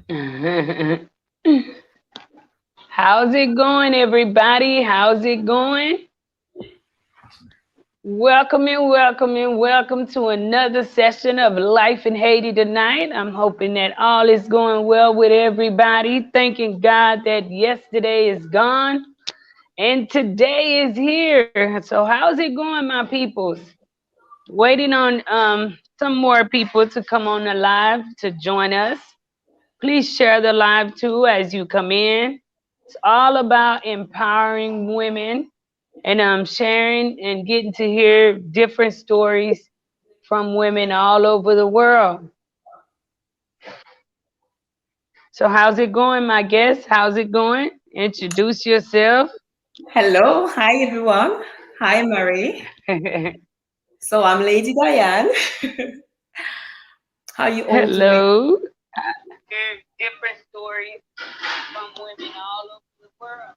How's it going, everybody? How's it going? Welcome to another session of Life in Haiti tonight. I'm hoping that all is going well with everybody. Thanking God that yesterday is gone and today is here. So, how's it going, my peoples? Waiting on some more people to come on the live to join us. Please share the live too as you come in. It's all about empowering women and sharing and getting to hear different stories from women all over the world. So, how's it going, my guest? How's it going? Introduce yourself. Hello, hi everyone. Hi Marie. So I'm Lady Diane. How you all doing? Hello. Hear different stories from women all over the world.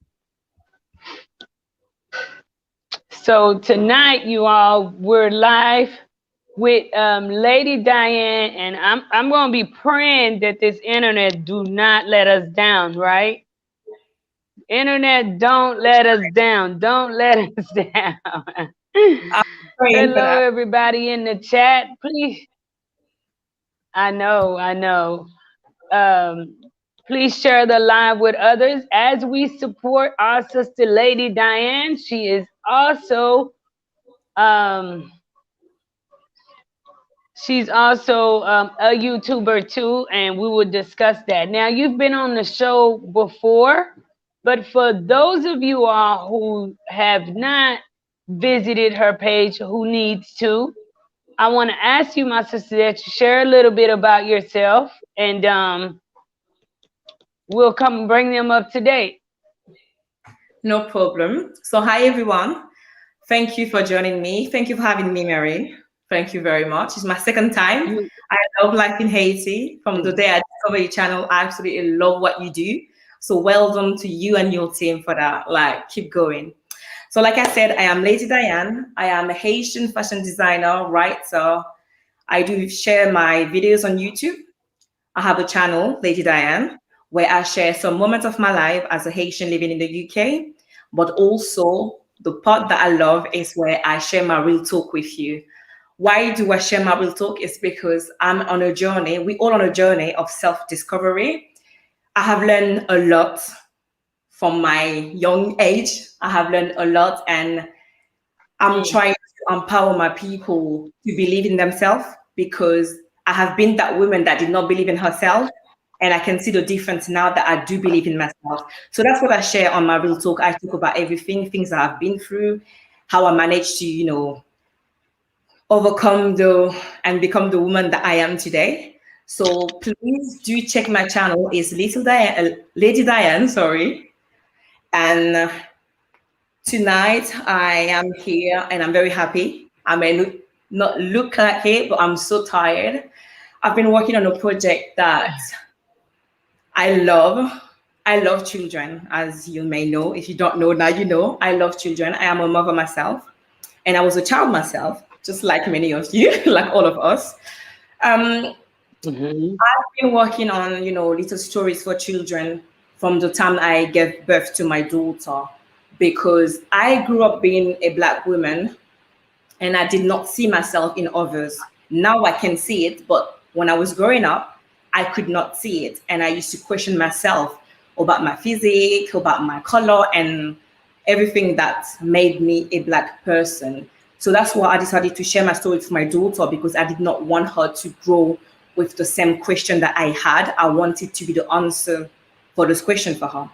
So tonight, you all, we're live with Lady Diane, and I'm gonna be praying that this internet do not let us down, right? Internet, don't let us down. Don't let us down. I'm praying for Hello, that. everybody in the chat. Please, I know. Um, please share the live with others as we support our sister Lady Diane. She is also um, a YouTuber too, and we will discuss that. Now, you've been on the show before, but for those of you all who have not visited her page, who needs to, I want to ask you, my sister, that you share a little bit about yourself, and we'll come bring them up to date. No problem. So hi everyone. Thank you for joining me. Thank you for having me, Mary. Thank you very much. It's my second time. You, I love life in Haiti. From the day I discovered your channel, I absolutely love what you do. So well done to you and your team for that. Like, keep going. So, like I said, I am Lady Diane. I am a Haitian fashion designer, writer. I do share my videos on YouTube. I have a channel, Lady Diane, where I share some moments of my life as a Haitian living in the UK. But also, the part that I love is where I share my real talk with you. Why do I share my real talk? Is because I'm on a journey, we all on a journey of self discovery. I have learned a lot from my young age. I have learned a lot, and I'm mm, trying to empower my people to believe in themselves because I have been that woman that did not believe in herself. And I can see the difference now that I do believe in myself. So that's what I share on my real talk. I talk about everything, things that I've been through, how I managed to, overcome the and become the woman that I am today. So please do check my channel. It's Little Diane, Lady Diane, sorry. And tonight, I am here and I'm very happy. I may not look like it, but I'm so tired. I've been working on a project that I love. I love children, as you may know. If you don't know, now you know. I love children. I am a mother myself, and I was a child myself, just like many of you, like all of us. Um, mhm. I've been working on, little stories for children from the time I gave birth to my daughter because I grew up being a black woman and I did not see myself in others. Now I can see it, but when I was growing up, I could not see it. And I used to question myself about my physique, about my color, and everything that made me a black person. So that's why I decided to share my story with my daughter because I did not want her to grow with the same question that I had. I wanted to be the answer for this question for her.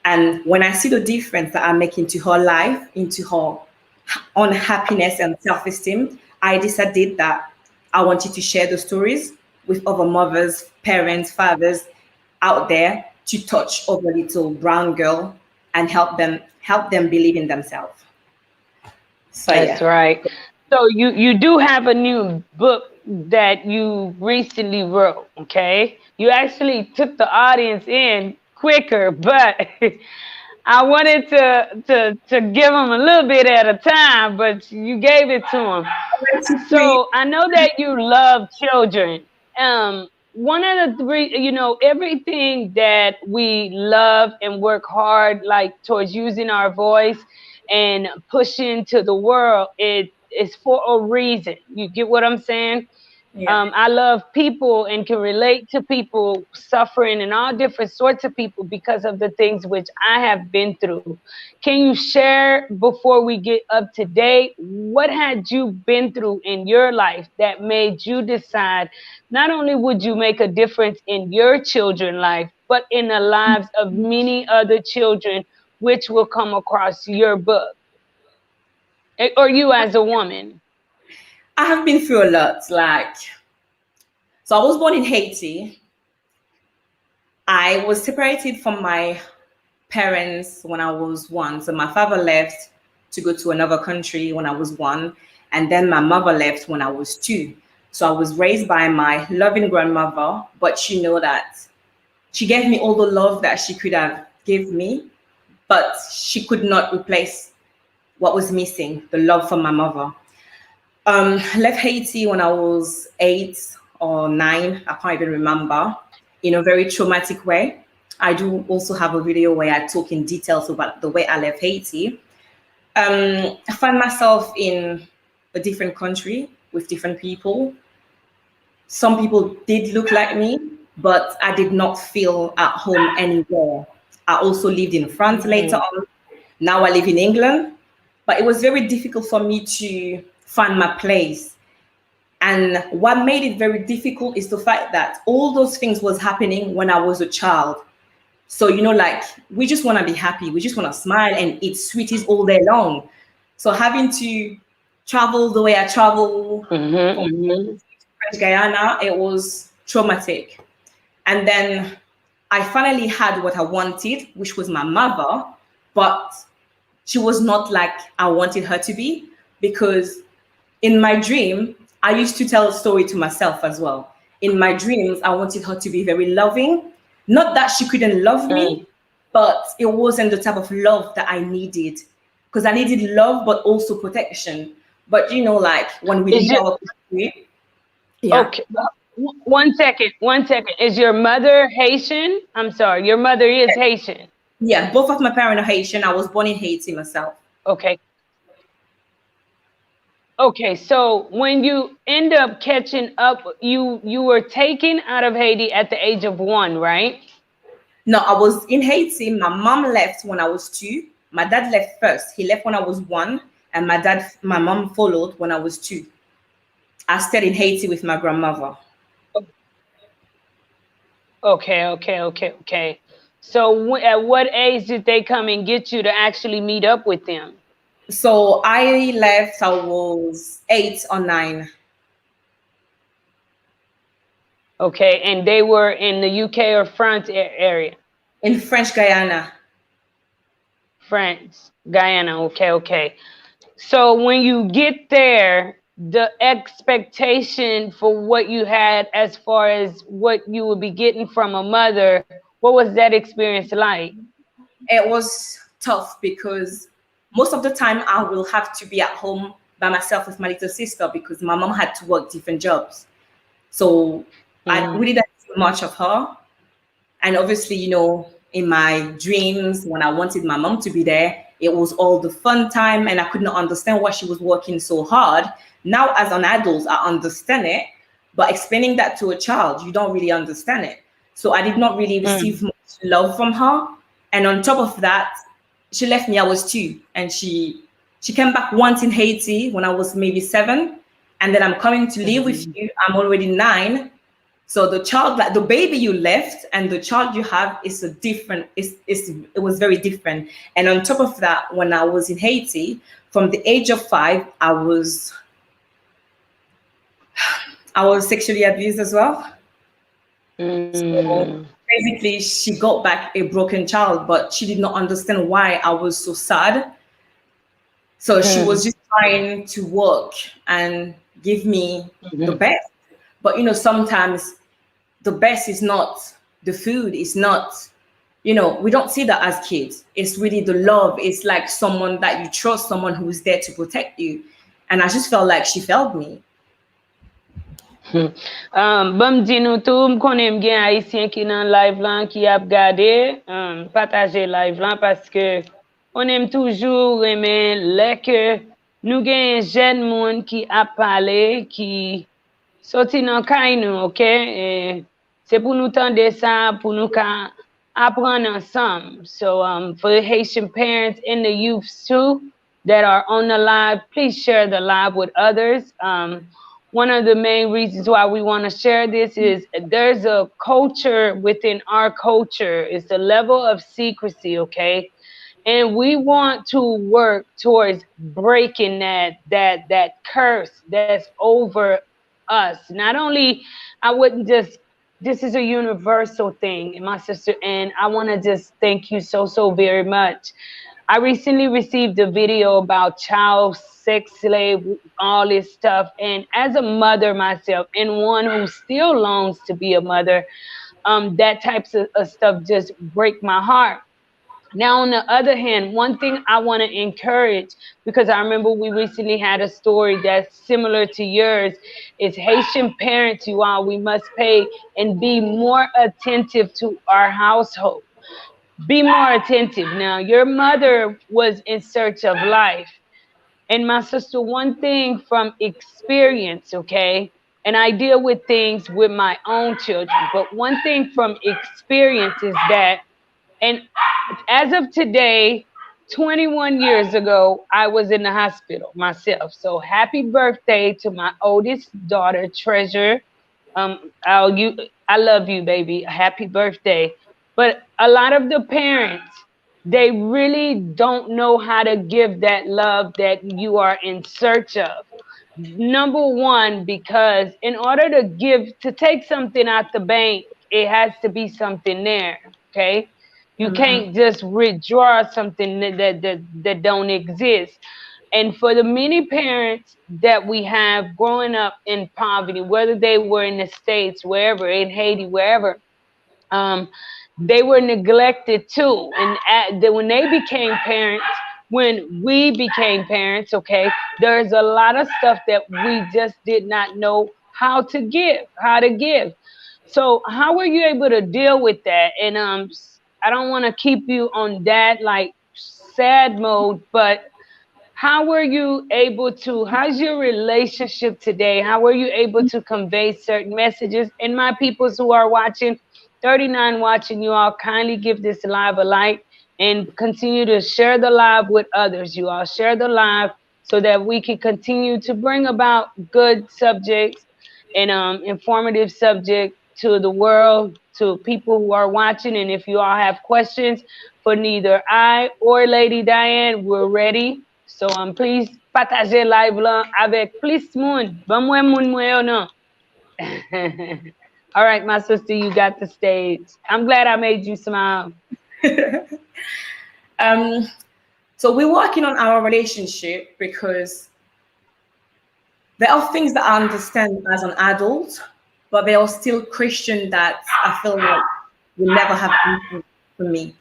And when I see the difference that I make into her life, into her on happiness and self-esteem, I decided that I wanted to share the stories with other mothers, parents, fathers out there to touch other little brown girl and help them believe in themselves. So That's yeah. right. So you do have a new book that you recently wrote, okay? You actually took the audience in quicker, but I wanted to give them a little bit at a time, but you gave it to them. So I know that you love children. Um, one of the three, everything that we love and work hard like towards using our voice and pushing to the world, it is for a reason. You get what I'm saying? Yeah. I love people and can relate to people suffering and all different sorts of people because of the things which I have been through. Can you share before we get up to date? What had you been through in your life that made you decide not only would you make a difference in your children's life, but in the lives of many other children which will come across your book or you as a woman? I have been through a lot. Like, so I was born in Haiti. I was separated from my parents when I was one. So my father left to go to another country when I was one, and then my mother left when I was two. So I was raised by my loving grandmother, but you know that she gave me all the love that she could have give me, but she could not replace what was missing, the love from my mother. Left Haiti when I was 8 or 9, I can't even remember, in a very traumatic way. I do also have a video where I talk in details about the way I left Haiti. I find myself in a different country with different people. Some people did look like me, but I did not feel at home anywhere. I also lived in France later Mm. on. Now I live in England, but it was very difficult for me to find my place. And what made it very difficult is the fact that all those things was happening when I was a child. So, like we just want to be happy. We just want to smile and eat sweeties all day long. So having to travel the way I travel from Mm-hmm. French Guyana, it was traumatic. And then I finally had what I wanted, which was my mother, but she was not like I wanted her to be, because in my dream, I used to tell a story to myself as well. In my dreams, I wanted her to be very loving. Not that she couldn't love Mm. me, but it wasn't the type of love that I needed. Because I needed love, but also protection. But like when we Is leave your our country, yeah, Okay, 1 second, 1 second. Is your mother Haitian? I'm sorry, your mother is Haitian. yeah, both of my parents are Haitian. I was born in Haiti myself. Okay. Okay, so when you end up catching up, you were taken out of Haiti at the age of 1, right? No, I was in Haiti. My mom left when I was 2. My dad left first. He left when I was 1, and my mom followed when I was 2. I stayed in Haiti with my grandmother. Okay, okay, okay, okay. So at what age did they come and get you to actually meet up with them? So I left, I was 8 or 9 Okay, and they were in the UK or France area? in French Guyana. France, Guyana. Okay, okay. So when you get there, the expectation for what you had as far as what you would be getting from a mother, what was that experience like? It was tough because most of the time I will have to be at home by myself with my little sister because my mom had to work different jobs. So I Mm, really didn't see much of her. And obviously, in my dreams, when I wanted my mom to be there, it was all the fun time, and I could not understand why she was working so hard. Now, as an adult, I understand it, but explaining that to a child, you don't really understand it. So I did not really receive mm, much love from her. And on top of that, she left me. I was 2, and she came back once in Haiti when I was maybe 7, and then I'm coming to live with mhm, you. I'm already 9, so the child, like the baby you left and the child you have is a different, it was very different. And on top of that, when I was in Haiti, from the age of 5, I was sexually abused as well. So mm, basically she got back a broken child, but she did not understand why I was so sad. So she was mm, just trying to work and give me the mhm, best. But sometimes the best is not the food, it's not, we don't see that as kids. It's really the love. It's like someone that you trust, someone who's there to protect you. And I just felt like she failed me. Bam di nou tou, m konen m gen Haitien ki nan live lan ki ap gade, pataje live lan paske on aime toujou reme lè ke nou gen jen moun ki ap pale, ki soti nan kay nou, ok? Se pou nou tende sa, pou nou ka apprendre ensemble. So for the Haitian parents and the youths too that are on the live, please share the live with others. One of the main reasons why we want to share this is there's a culture within our culture. It's the level of secrecy, okay? And we want to work towards breaking that curse that's over us. Not only I wouldn't just this is a universal thing, my sister, and I want to just thank you so very much. I recently received a video about child sex slave, all this stuff, and as a mother myself, and one who still longs to be a mother, that types of stuff just break my heart. Now, on the other hand, one thing I want to encourage, because I remember we recently had a story that's similar to yours, is Haitian parents, you all, we must pay and be more attentive to our household. Be more attentive. Now, your mother was in search of life. And my sister, one thing from experience, okay, and I deal with things with my own children, but one thing from experience is that, and as of today, 21 years ago, I was in the hospital myself. So happy birthday to my oldest daughter, Treasure. I love you, baby. Happy birthday. But a lot of the parents, they really don't know how to give that love that you are in search of. Number one, because in order to take something out the bank, it has to be something there. Okay. You can't just withdraw something that don't exist. And for the many parents that we have growing up in poverty, whether they were in the States, wherever, in Haiti, wherever, um, they were neglected too. And when they became parents, when we became parents, okay, there's a lot of stuff that we just did not know how to give. So how were you able to deal with that? And I don't want to keep you on that like sad mode, but how were you able to, how's your relationship today? How were you able to convey certain messages? And my peoples who are watching, 39 watching, you all kindly give this live a like and continue to share the live with others. You all share the live so that we can continue to bring about good subjects and informative subject to the world, to people who are watching. And if you all have questions for neither I or Lady Diane, we're ready. So please partager live là avec plus moun. Ban mwen moun mwen yo non. All right, my sister, you got the stage. I'm glad I made you smile. um, so we're working on our relationship because there are things that I understand as an adult, but there are still questions that I feel like will never have answers for me.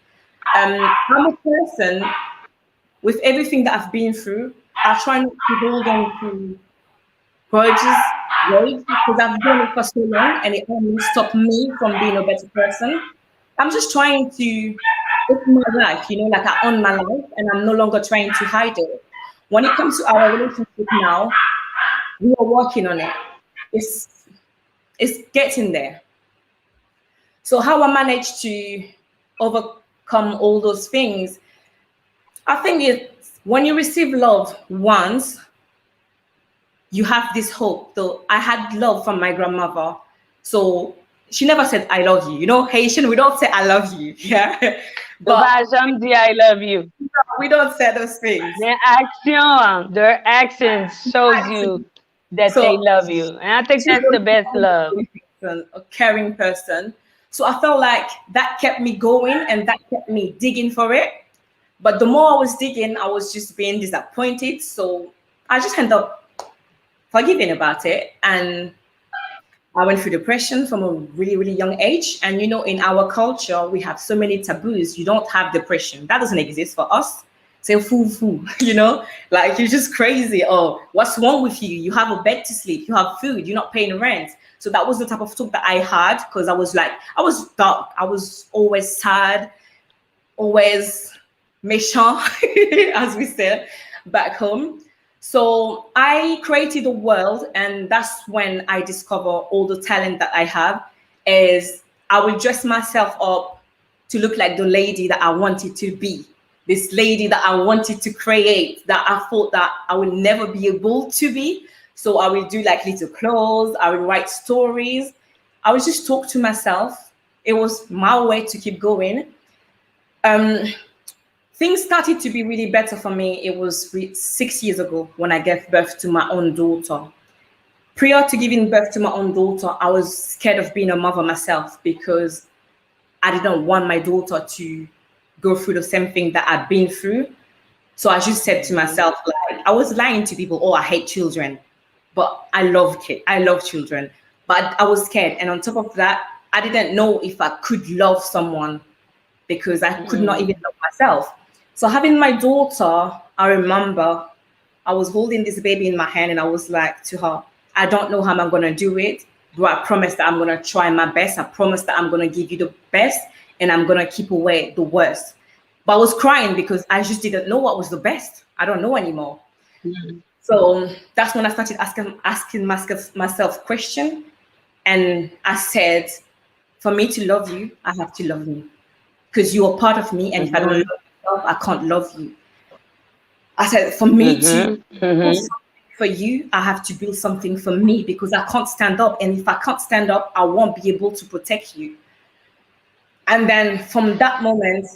I'm a person, with everything that I've been through, I try not to hold on to grudges, rage, because I've done it for so long and it only stopped me from being a better person. I'm just trying to live my life, like I own my life and I'm no longer trying to hide it. When it comes to our relationship now, we are working on it. It's getting there. So how I managed to overcome all those things, I think it's when you receive love once, you have this hope. So I had love from my grandmother. So she never said, I love you. Haitian, we don't say I love you. Yeah. But I love you. We don't say those things. Their actions shows you that they love you. And I think that's the best love. A caring person. So I felt like that kept me going and that kept me digging for it. But the more I was digging, I was just being disappointed. So I just ended up forgiving about it. And I went through depression from a really, really young age. And, in our culture, we have so many taboos. You don't have depression. That doesn't exist for us. Say, foo, like you're just crazy. Oh, what's wrong with you? You have a bed to sleep. You have food. You're not paying rent. So that was the type of talk that I had, because I was like, I was dark, I was always sad, always méchant, as we said back home. So I created a world, and that's when I discover all the talent that I have. Is I will dress myself up to look like the lady that I wanted to be, this lady that I wanted to create, that I thought that I would never be able to be. So I will do like little clothes, I will write stories, I would just talk to myself. It was my way to keep going. Um, Things started to be really better for me. It was 6 years ago when I gave birth to my own daughter. Prior to giving birth to my own daughter, I was scared of being a mother myself, because I didn't want my daughter to go through the same thing that I'd been through. So I just said to myself, like, I was lying to people, oh, I hate children. But I love kids, I love children. But I was scared. And on top of that, I didn't know if I could love someone, because I could not even love myself. So having my daughter, I remember I was holding this baby in my hand, and I was like to her, I don't know how I'm going to do it, but I promise that I'm going to try my best. I promise that I'm going to give you the best, and I'm going to keep away the worst. But I was crying because I just didn't know what was the best. I don't know anymore. So that's when I started asking myself question. And I said, for me to love you, I have to love me, because you are part of me. And if I don't love myself, I can't love you. I said, for me to build something for you, I have to build something for me, because I can't stand up. And if I can't stand up, I won't be able to protect you. And then from that moment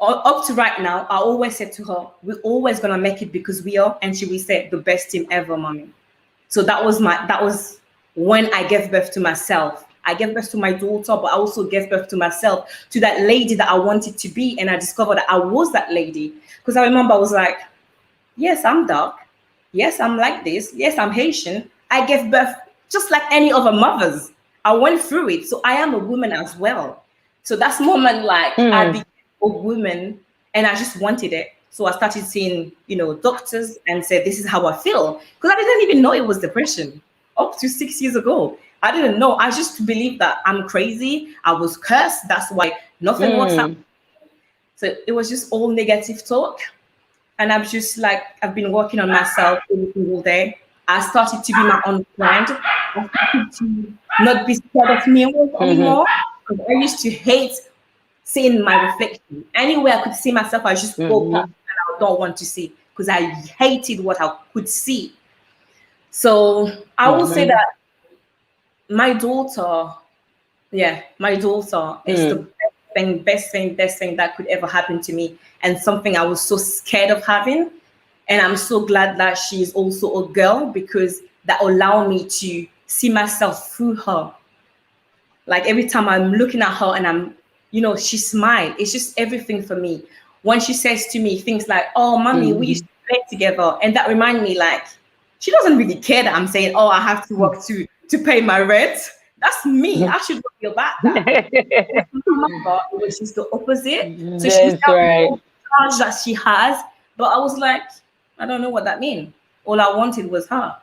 up to right now, I always said to her, we're always going to make it, because we are. And she will say, the best team ever, mommy. So that was when I gave birth to myself. I gave birth to my daughter, but I also gave birth to myself, to that lady that I wanted to be. And I discovered that I was that lady. Because I remember I was like, yes, I'm dark. Yes, I'm like this. Yes, I'm Haitian. I gave birth just like any other mothers. I went through it. So I am a woman as well. So that's moment like I became a woman, and I just wanted it. So I started seeing, doctors, and said, this is how I feel. Because I didn't even know it was depression up to 6 years ago. I didn't know. I just believed that I'm crazy. I was cursed. That's why nothing works out. So it was just all negative talk. And I'm just like, I've been working on myself every single day. I started to be my own friend. I started to not be scared of mirrors anymore. Because I used to hate seeing my reflection. Anywhere I could see myself, I just go past, and I don't want to see, because I hated what I could see. So I will say that my daughter, my daughter is the best thing that could ever happen to me, and something I was so scared of having. And I'm so glad that she is also a girl, because that allowed me to see myself through her. Like every time I'm looking at her and she smiled. It's just everything for me. When she says to me things like, oh, mommy, we used to play together. And that remind me, like, she doesn't really care that I'm saying, oh, I have to work to pay my rent. That's me. I should worry about that. With my mother, it was just the opposite. So she was That's telling me right. all the charge that she has, but I was like, I don't know what that means. All I wanted was her.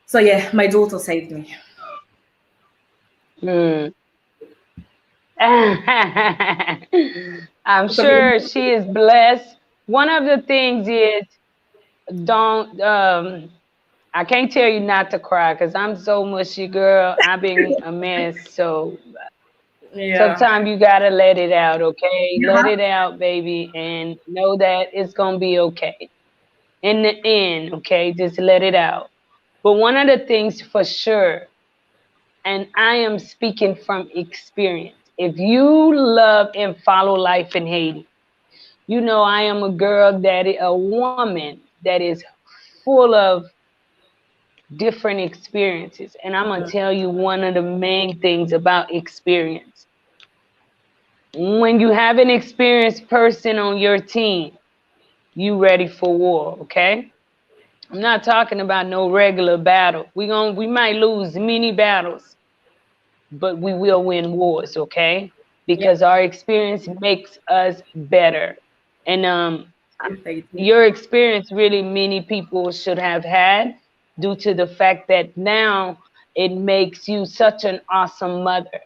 So yeah, my daughter saved me. I'm So maybe sure she is blessed. One of the things is don't I can't tell you not to cry because I'm so mushy, girl. I've been a mess. So yeah, sometimes you gotta let it out, okay? you Let have it out, baby, and know that it's gonna be okay. In the end, okay, just let it out. But one of the things for sure, and I am speaking from experience. If you love and follow life in Haiti, you know I am a girl a woman that is full of different experiences. And I'm gonna tell you one of the main things about experience. When you have an experienced person on your team, you ready for war, okay? I'm not talking about no regular battle. We might lose many battles, but we will win wars, okay? yeah. Because our experience makes us better. And Unfaithful. your experience really many people should have had due to the fact that now it makes you such an awesome mother.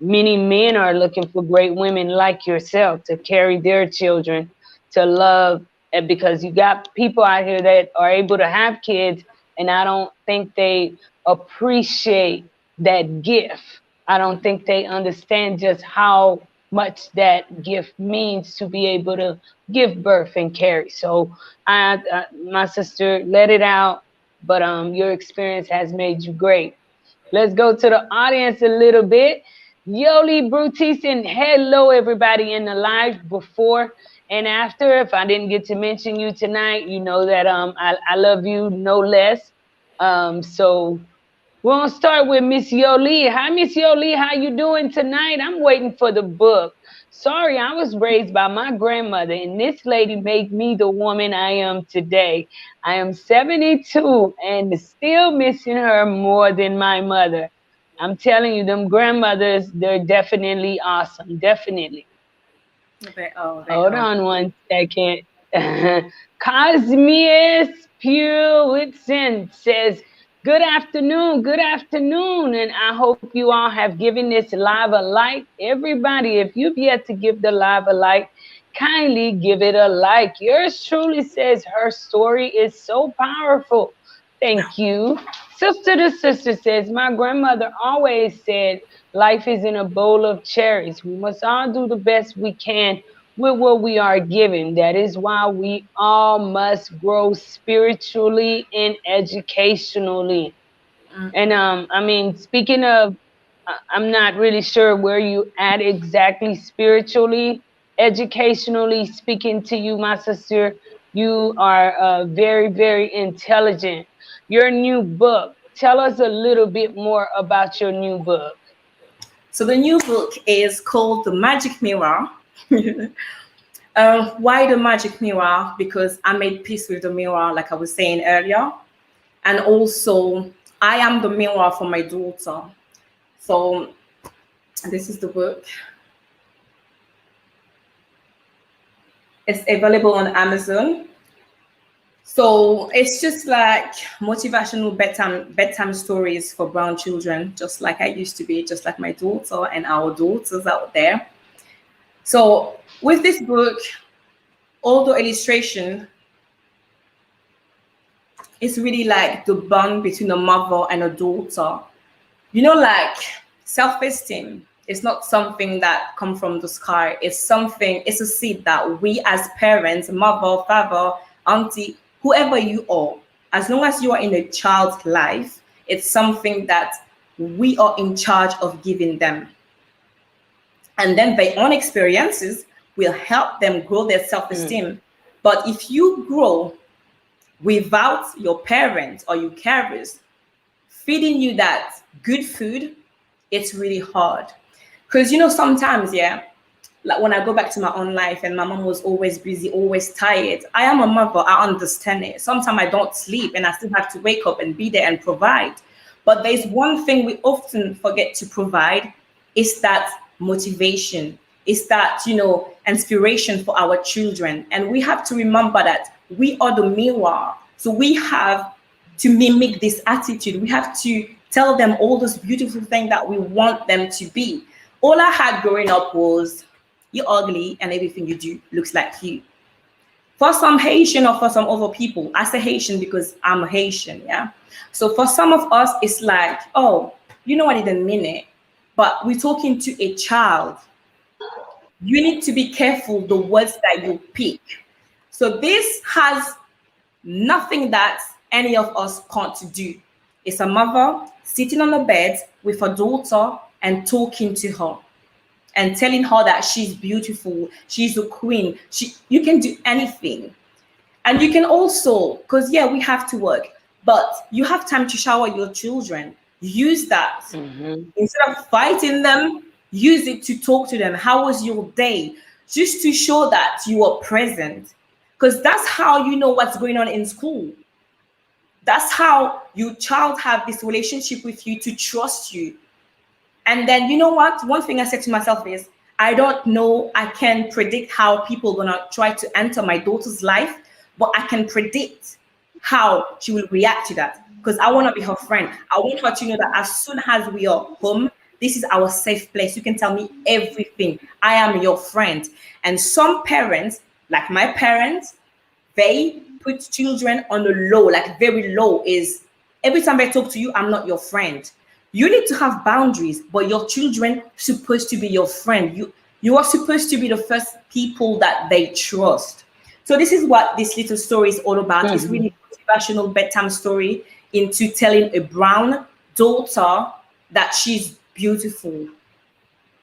Many men are looking for great women like yourself to carry their children, to love, and because you got people out here that are able to have kids, and I don't think they appreciate that gift. I don't think they understand just how much that gift means to be able to give birth and carry. So my sister, let it out, but your experience has made you great. Let's go to the audience a little bit. Yoli Brutis, and hello everybody in the live before and after. If I didn't get to mention you tonight, you know that I love you no less. So we're gonna start with Miss Yoli. Hi, Miss Yoli. How you doing tonight? I'm waiting for the book. Sorry, I was raised by my grandmother, and this lady made me the woman I am today. I am 72 and still missing her more than my mother. I'm telling you, them grandmothers, they're definitely awesome. Definitely. They Hold are. on one second. Cosmius Pewitson says, good afternoon, and I hope you all have given this live a like. Everybody, if you've yet to give the live a like, kindly give it a like. Yours truly says her story is so powerful. Thank you. Sister to Sister says, my grandmother always said, life is in a bowl of cherries. We must all do the best we can with what we are given. That is why we all must grow spiritually and educationally. And I mean, speaking of, I'm not really sure where you at exactly spiritually, educationally speaking to you, my sister. You are very, very intelligent. Your new book. Tell us a little bit more about your new book. So the new book is called The Magic Mirror. Why the magic mirror? Because I made peace with the mirror, like I was saying earlier. And also, I am the mirror for my daughter. So this is the book. It's available on Amazon. So it's just like motivational bedtime stories for brown children, just like I used to be, just like my daughter and our daughters out there. So with this book, all the illustration is really like the bond between a mother and a daughter. You know, like self-esteem is not something that come from the sky. It's a seed that we as parents, mother, father, auntie, whoever you are, as long as you are in a child's life, it's something that we are in charge of giving them. And then their own experiences will help them grow their self-esteem. But if you grow without your parents or your carers feeding you that good food, it's really hard. Because, you know, sometimes, yeah, like when I go back to my own life and my mom was always busy, always tired. I am a mother, I understand it. Sometimes I don't sleep and I still have to wake up and be there and provide. But there's one thing we often forget to provide, is that motivation, is that, you know, inspiration for our children. And we have to remember that we are the mirror. So we have to mimic this attitude. We have to tell them all those beautiful things that we want them to be. All I had growing up was, you're ugly and everything you do looks like you. For some Haitian or for some other people, I say Haitian because I'm a Haitian, yeah? So for some of us, it's like, oh, you know, I didn't mean it, but we're talking to a child. You need to be careful the words that you pick. So this has nothing that any of us can't do. It's a mother sitting on the bed with her daughter and talking to her and telling her that she's beautiful, she's a queen, you can do anything. And you can also, because yeah, we have to work, but you have time to shower your children. Use that. Instead of fighting them, use it to talk to them. How was your day? Just to show that you are present. Because that's how you know what's going on in school. That's how your child have this relationship with you, to trust you. And then, you know what? One thing I said to myself is, I don't know, I can predict how people are gonna try to enter my daughter's life, but I can predict how she will react to that. because I want to be her friend. I want her to know that as soon as we are home, this is our safe place. You can tell me everything. I am your friend. And some parents, like my parents, they put children on the low, like very low. Is every time I talk to you, I'm not your friend. You need to have boundaries, but your children supposed to be your friend. You are supposed to be the first people that they trust. So this is what this little story is all about. It's Mhm. really motivational bedtime story into telling a brown daughter that she's beautiful,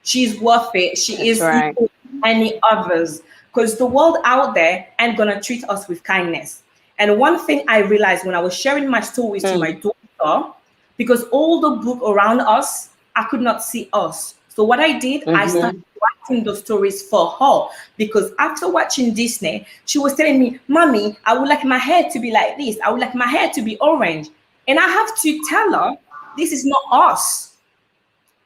she's worth it, she That's is right. equal to any others, because the world out there ain't gonna treat us with kindness. And one thing I realized when I was sharing my stories to my Mm. daughter, because all the book around us, I could not see us. So what I did, I started Mhm. writing the stories for her, because after watching Disney, she was telling me, "Mommy, I would like my hair to be like this. I would like my hair to be orange." And I have to tell her, this is not us.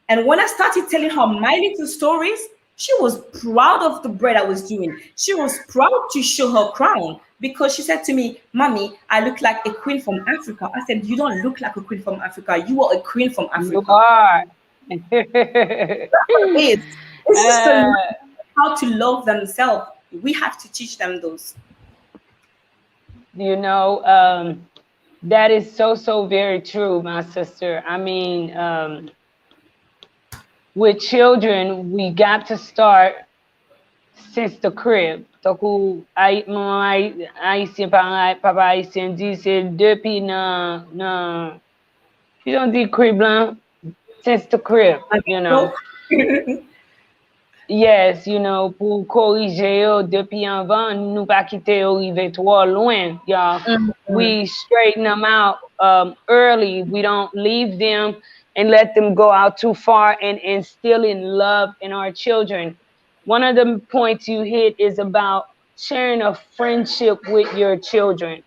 And when I started telling her my little stories, she was proud of the bread I was doing. She was proud to show her crown, because she said to me, "Mommy, I look like a queen from Africa." I said, "You don't look like a queen from Africa. You are a queen from You Africa." are. That's what it is. It's just uh, how to love themselves. We have to teach them those. you know, that is so, so very true, my sister. I mean, with children, we got to start since the crib. Donc, maman haïtien, parent, papa haïtien dit, c'est depuis you don't do crib blanc, since the crib, you know. No. Yes, you know, pour corriger yo depuis avant, nous pas quitter yo rive trop loin, y'all. Mhm. We straighten them out early. We don't leave them and let them go out too far and instill in love in our children. One of the points you hit is about sharing a friendship with your children.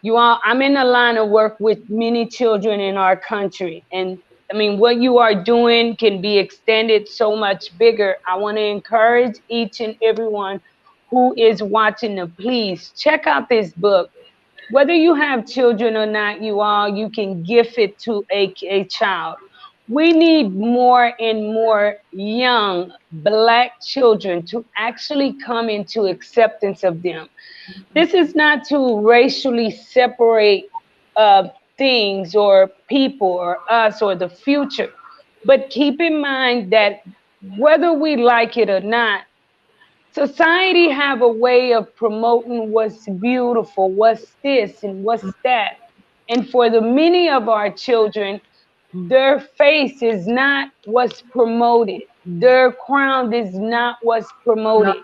You all, I'm in the line of work with many children in our country, and I mean, what you are doing can be extended so much bigger. I want to encourage each and everyone who is watching to please check out this book. Whether you have children or not, you all, you can gift it to a child. We need more and more young Black children to actually come into acceptance of them. This is not to racially separate uh, things or people or us or the future, but keep in mind that whether we like it or not, society have a way of promoting what's beautiful, what's this and what's that. And for the many of our children, their face is not what's promoted. Their crown is not what's No. promoted.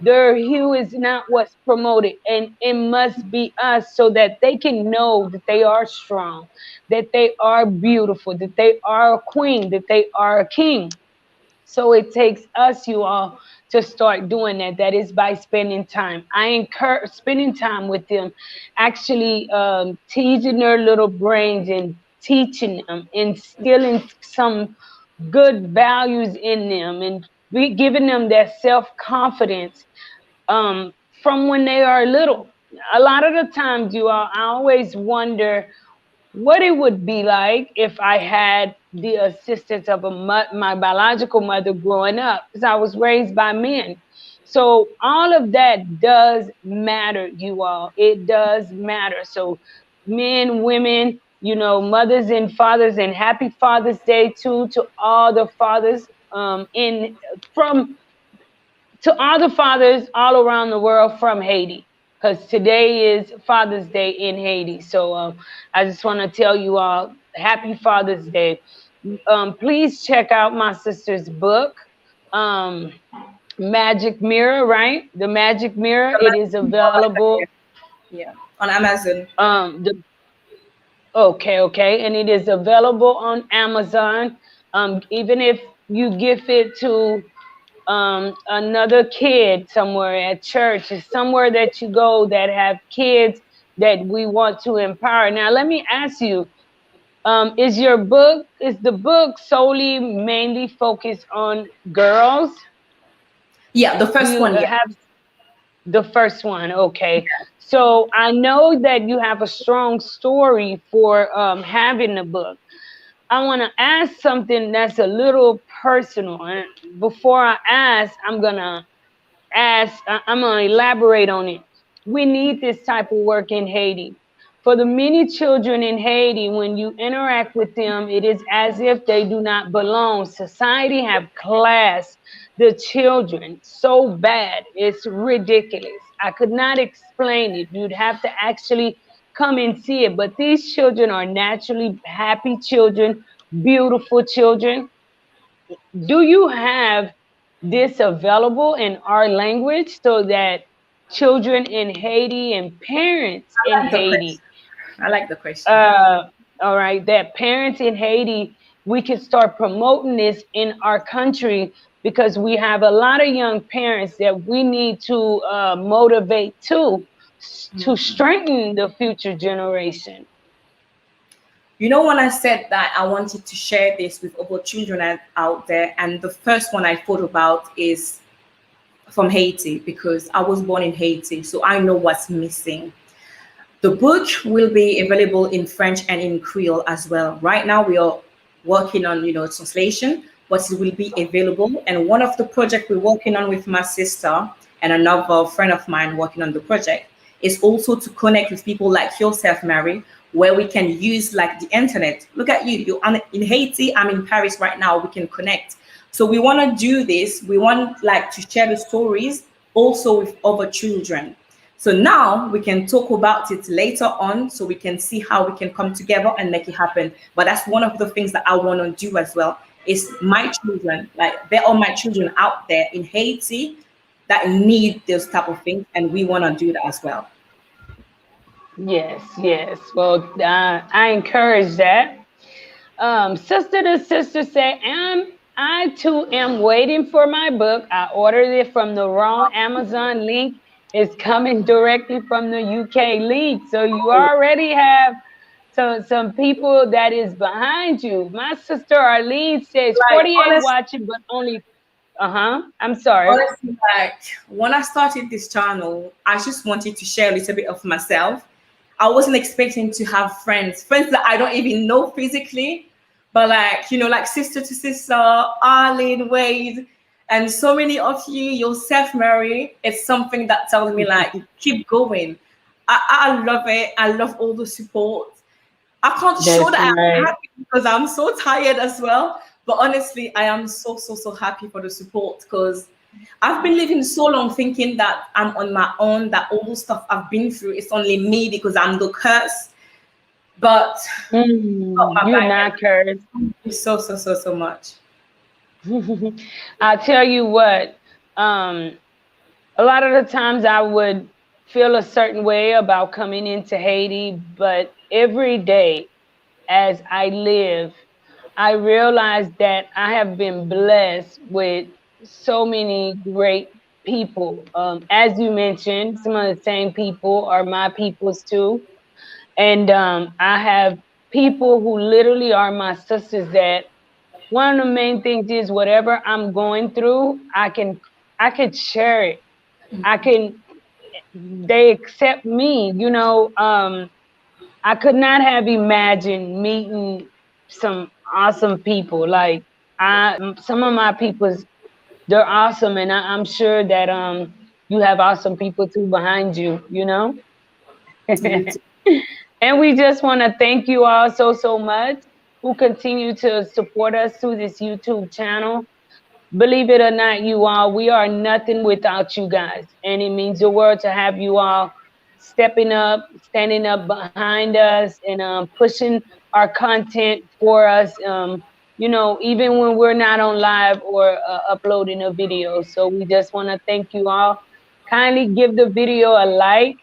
Their hue is not what's promoted. And it must be us so that they can know that they are strong, that they are beautiful, that they are a queen, that they are a king. So it takes us, you all, to start doing that. That is by spending time. I encourage spending time with them, actually teasing their little brains and teaching them, instilling some good values in them, and giving them that self confidence from when they are little. A lot of the times, you all, I always wonder what it would be like if I had the assistance of my biological mother growing up, because I was raised by men. So all of that does matter, you all. It does matter. So men, women, you know, mothers and fathers, and happy Father's Day too to all the fathers in from to all the fathers all around the world from Haiti, because today is Father's Day in Haiti. So I just want to tell you all happy Father's Day. Please check out my sister's book, um, Magic Mirror, right? The Magic Mirror. It is available. Yeah, on Amazon. The Okay, okay, and it is available on Amazon. Even if you give it to another kid somewhere at church, or somewhere that you go that have kids that we want to empower. Now, let me ask you: is the book solely mainly focused on girls? Yeah, the Do first you one. Yeah. have The first one, okay. So I know that you have a strong story for having the book. I want to ask something that's a little personal. And before I ask, I'm going to elaborate on it. We need this type of work in Haiti. For the many children in Haiti, when you interact with them, it is as if they do not belong. Society have classed the children so bad. It's ridiculous. I could not explain it. You'd have to actually come and see it. But these children are naturally happy children, beautiful children. Do you have this available in our language so that children in Haiti and parents in I like the Haiti, question. I like the question. uh, all right, that parents in Haiti, we can start promoting this in our country because we have a lot of young parents that we need to motivate to strengthen the future generation. You know, when I said that I wanted to share this with other children out there, and the first one I thought about is from Haiti because I was born in Haiti, so I know what's missing. The book will be available in French and in Creole as well. Right now, we are working on translation, but it will be available. And one of the projects we're working on with my sister and another friend of mine working on the project is also to connect with people like yourself, Mary, where we can use like the internet. Look at you, you're in Haiti. I'm in Paris right now. We can connect. So we want to do this. We want like to share the stories also with other children. So now we can talk about it later on so we can see how we can come together and make it happen. But that's one of the things that I want to do as well is my children, like there are my children out there in Haiti that need those type of things and we want to do that as well. Yes, yes. Well, I encourage that. Sister to sister say, I too am waiting for my book. I ordered it from the wrong Amazon link. It's coming directly from the UK link. So you already have some people that is behind you. My sister Arlene says Like 48 watching, but only, I'm sorry. honestly, like when I started this channel, I just wanted to share a little bit of myself. I wasn't expecting to have friends that I don't even know physically, but like, like sister to sister, Arlene, Wade, and so many of you, yourself, Mary, it's something that tells me like, keep going. I love it. I love all the support. I can't show That's that I'm right. happy because I'm so tired as well. But honestly, I am so, so, so happy for the support because I've been living so long thinking that I'm on my own, that all the stuff I've been through, it's only me because I'm the curse. But got my You're back not cursed. and so, so, so, so much. I'll tell you what, a lot of the times I would feel a certain way about coming into Haiti, but every day as I live, I realize that I have been blessed with so many great people. As you mentioned, some of the same people are my peoples too. And I have people who literally are my sisters that one of the main things is whatever I'm going through, I can share it. I can they accept me, I could not have imagined meeting some awesome people. Like some of my peoples, they're awesome, and I'm sure that you have awesome people too behind you. You too. And we just want to thank you all so much who continue to support us through this YouTube channel. Believe it or not, you all, we are nothing without you guys. And it means the world to have you all stepping up, standing up behind us, and pushing our content for us, even when we're not on live or uploading a video. So we just want to thank you all. Kindly give the video a like,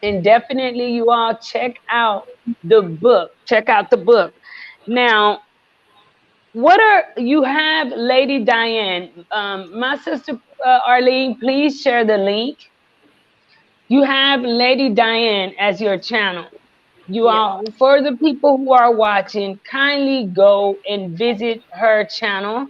and definitely you all check out the book. Check out the book. Now, what are you have, Lady Diane? My sister Arlene, please share the link. You have Lady Diane as your channel. You Yeah. all, for the people who are watching, kindly go and visit her channel.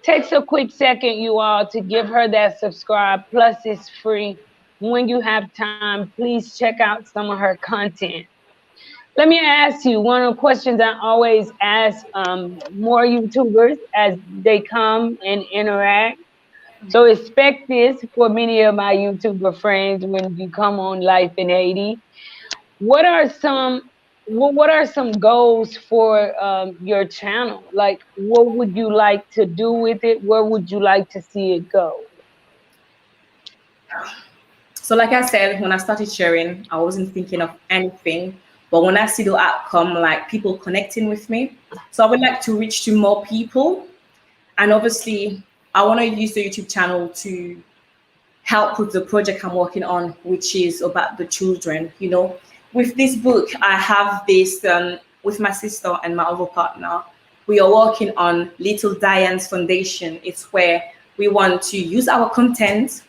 Takes a quick second, you all, to give her that subscribe. Plus, it's free. When you have time, please check out some of her content. Let me ask you one of the questions I always ask more YouTubers as they come and interact. So expect this for many of my YouTuber friends when you come on Life in Haiti. What are some what are some goals for your channel? Like, what would you like to do with it? Where would you like to see it go? So, like I said, when I started sharing, I wasn't thinking of anything. But when I see the outcome, like people connecting with me, so I would like to reach to more people. And obviously, I want to use the YouTube channel to help with the project I'm working on, which is about the children. You know, with this book, I have this with my sister and my other partner. We are working on Little Diane's Foundation. It's where we want to use our content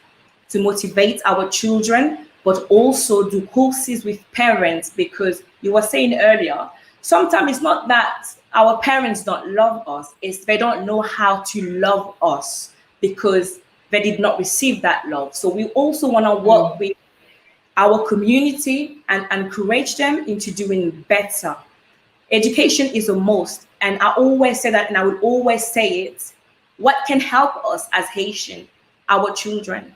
to motivate our children, but also do courses with parents, because you were saying earlier, sometimes it's not that our parents don't love us, it's they don't know how to love us because they did not receive that love. So we also want to work with our community and encourage them into doing better. Education is a must. And I always say that, and I will always say it. What can help us as Haitian? Our children.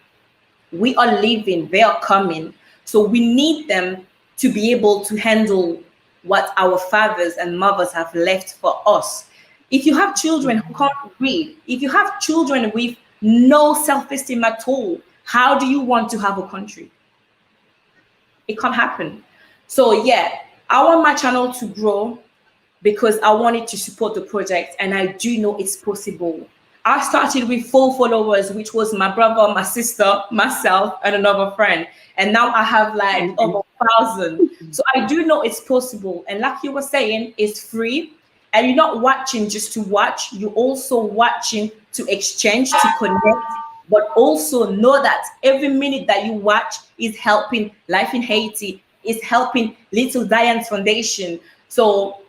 We are living, they are coming. So we need them to be able to handle what our fathers and mothers have left for us. If you have children who can't read, if you have children with no self-esteem at all, how do you want to have a country? It can't happen. So yeah, I want my channel to grow because I wanted to support the project, and I do know it's possible. I started with 4 followers, which was my brother, my sister, myself, and another friend. And now I have like over 1,000. So I do know it's possible. And like you were saying, it's free. And you're not watching just to watch, you're also watching to exchange, to connect, but also know that every minute that you watch is helping Life in Haiti, is helping Little Diane's Foundation. So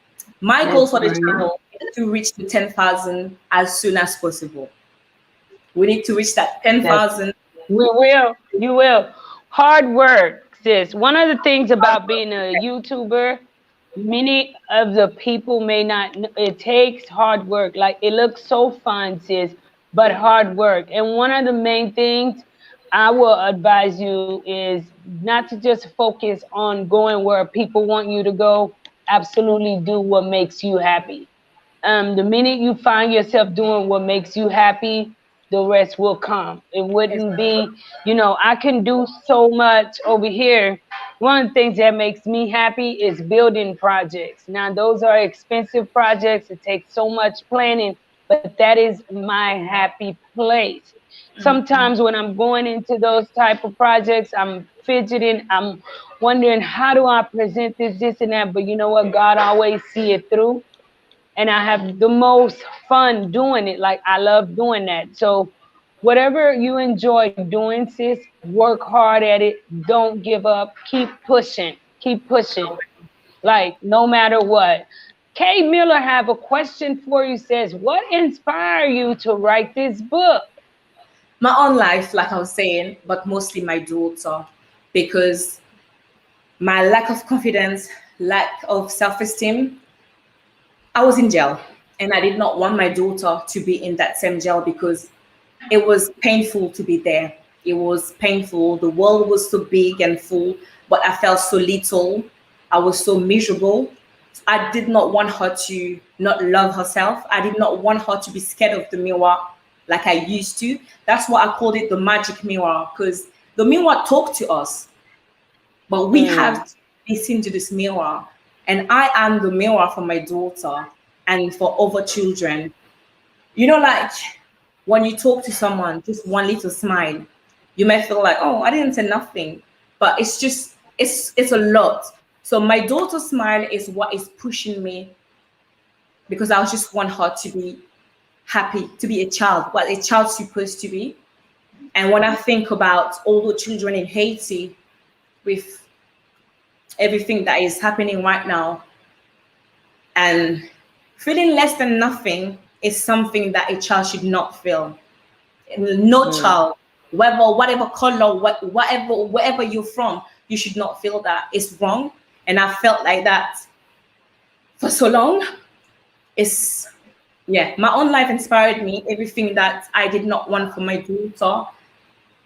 my goal That's for the right. channel is to reach the 10,000 as soon as possible. We need to reach that That's 10,000. We will. You will. Hard work, sis. One of the things about being a YouTuber, many of the people may not. It takes hard work. Like, it looks so fun, sis, but hard work. And one of the main things I will advise you is not to just focus on going where people want you to go. Absolutely do what makes you happy. The minute you find yourself doing what makes you happy, the rest will come. It wouldn't be, I can do so much over here. One of the things that makes me happy is building projects. Now, those are expensive projects. It takes so much planning, but that is my happy place. Sometimes when I'm going into those type of projects, I'm fidgeting. I'm wondering, how do I present this, and that? But you know what? God always see it through, and I have the most fun doing it. Like, I love doing that. So whatever you enjoy doing, sis, work hard at it. Don't give up. Keep pushing. Keep pushing. Like, no matter what. Kay Miller have a question for you. Says, what inspired you to write this book? My own life, like I was saying, but mostly my daughter, because my lack of confidence, lack of self-esteem, I was in jail, and I did not want my daughter to be in that same jail because it was painful to be there. It was painful. The world was so big and full, but I felt so little. I was so miserable. I did not want her to not love herself. I did not want her to be scared of the mirror like I used to. That's why I called it the magic mirror, because the mirror talked to us, but we have Mm, to listen to this mirror. And I am the mirror for my daughter and for other children. You know, like when you talk to someone, just one little smile, you may feel like, oh, I didn't say nothing. But it's just, it's a lot. So my daughter's smile is what is pushing me, because I just want her to be happy, to be a child, what a child's supposed to be. And when I think about all the children in Haiti with everything that is happening right now and feeling less than nothing, is something that a child should not feel. No Mm. child, whatever color, wherever you're from, you should not feel that. It's wrong. And I felt like that for so long. It's yeah, my own life inspired me. Everything that I did not want for my daughter,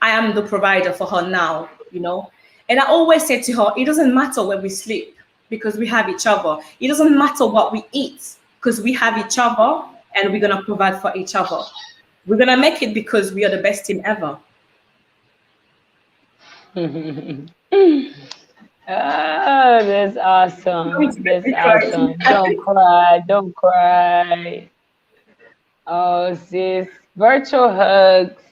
I am the provider for her now, you know. And I always say to her, it doesn't matter where we sleep because we have each other. It doesn't matter what we eat because we have each other and we're gonna provide for each other. We're gonna make it because we are the best team ever. Oh, that's You're going awesome. to make That's me cry. awesome. Don't cry. Don't cry. Oh, sis. Virtual hugs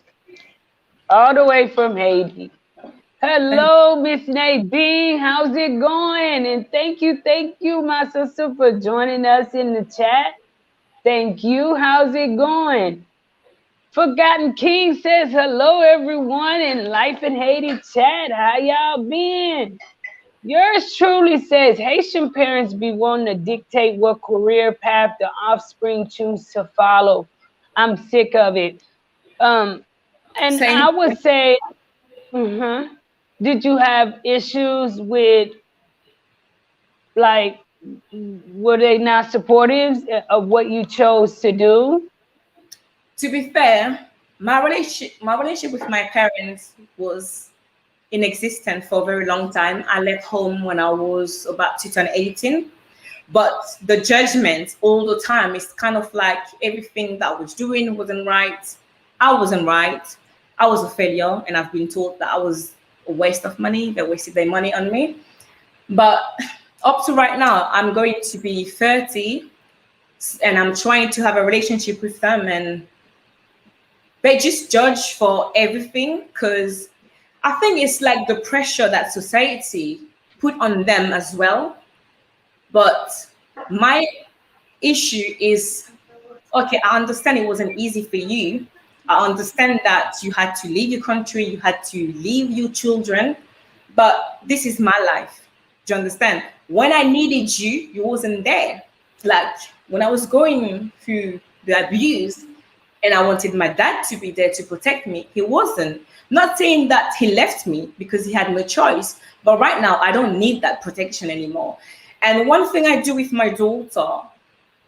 all the way from Haiti. And Hello, Miss Nadine. How's it going? And thank you, my sister, for joining us in the chat. Thank you. How's it going? Forgotten King says hello, everyone in Life in Haiti chat. How y'all been? Yours truly says Haitian parents be wanting to dictate what career path the offspring choose to follow. I'm sick of it. Um, and saying I would say, mhm. Did you have issues with like were they not supportive of what you chose to do? to be fair, my relationship with my parents was inexistent for a very long time. I left home when I was about to turn 18. But the judgment all the time is kind of like everything that I was doing wasn't right. I wasn't right. I was a failure, and I've been told that I was a waste of money. They wasted their money on me. But up to right now, I'm going to be 30, and I'm trying to have a relationship with them, and they just judge for everything because I think it's like the pressure that society put on them as well. But my issue is okay, I understand it wasn't easy for you. I understand that you had to leave your country, you had to leave your children, but this is my life. Do you understand? When I needed you, you wasn't there. Like when I was going through the abuse and I wanted my dad to be there to protect me, he wasn't. Not saying that he left me because he had no choice, but right now I don't need that protection anymore. And one thing I do with my daughter,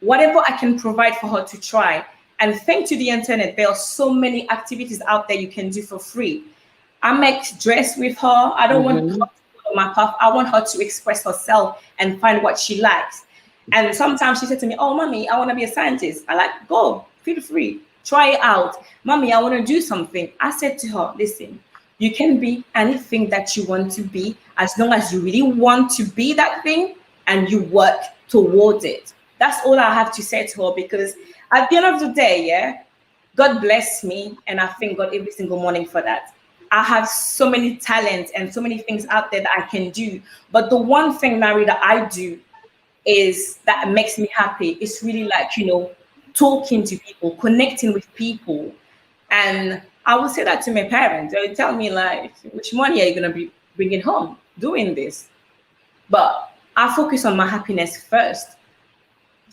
whatever I can provide for her to try. And thanks to the internet, there are so many activities out there you can do for free. I make dress with her. I don't want her to Hmm. follow my path. I want her to express herself and find what she likes. And sometimes she said to me, "Oh, mommy, I want to be a scientist." I like, go, feel free, try it out. Mommy, I want to do something. I said to her, listen, you can be anything that you want to be as long as you really want to be that thing and you work towards it. That's all I have to say to her because at the end of the day, yeah, God bless me, and I thank God every single morning for that. I have so many talents and so many things out there that I can do. But the one thing, Mary, that I do is that makes me happy. It's really like, talking to people, connecting with people. And I will say that to my parents. They will tell me, like, which money are you going to be bringing home doing this? But I focus on my happiness first.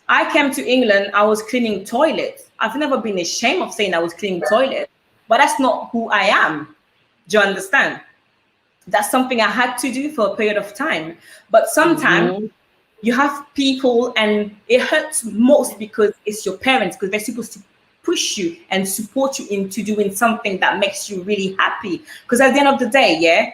I came to England, I was cleaning toilets. I've never been ashamed of saying I was cleaning toilets, but that's not who I am. Do you understand? That's something I had to do for a period of time. But sometimes Hmm. you have people and it hurts most because it's your parents because they're supposed to push you and support you into doing something that makes you really happy. Because at the end of the day, yeah,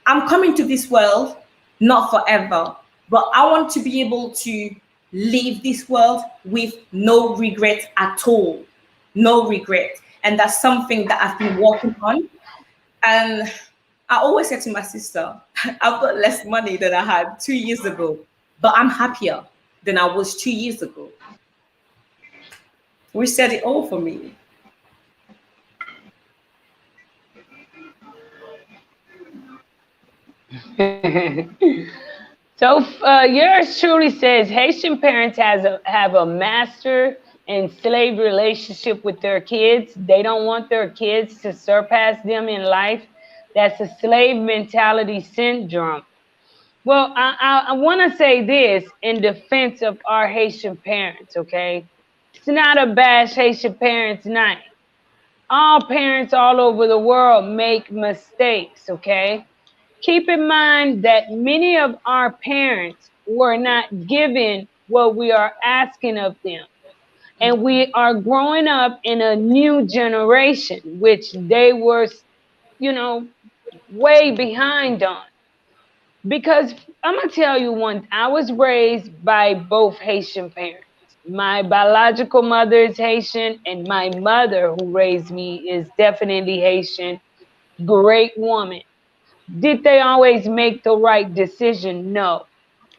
I'm coming to this world not forever, but I want to be able to leave this world with no regret at all. No regret. And that's something that I've been working on. And I always say to my sister, I've got less money than I had 2 years ago, but I'm happier than I was 2 years ago. We said it all for me. So yours truly says Haitian parents have a master and slave relationship with their kids. They don't want their kids to surpass them in life. That's a slave mentality syndrome. Well, I want to say this in defense of our Haitian parents, okay? It's not a bash Haitian parents night. All parents all over the world make mistakes, okay? Keep in mind that many of our parents were not given what we are asking of them. And we are growing up in a new generation, which they were, you know, way behind on. Because I'm going to tell you one, I was raised by both Haitian parents. My biological mother is Haitian, and my mother, who raised me, is definitely Haitian. Great woman. Did they always make the right decision? No.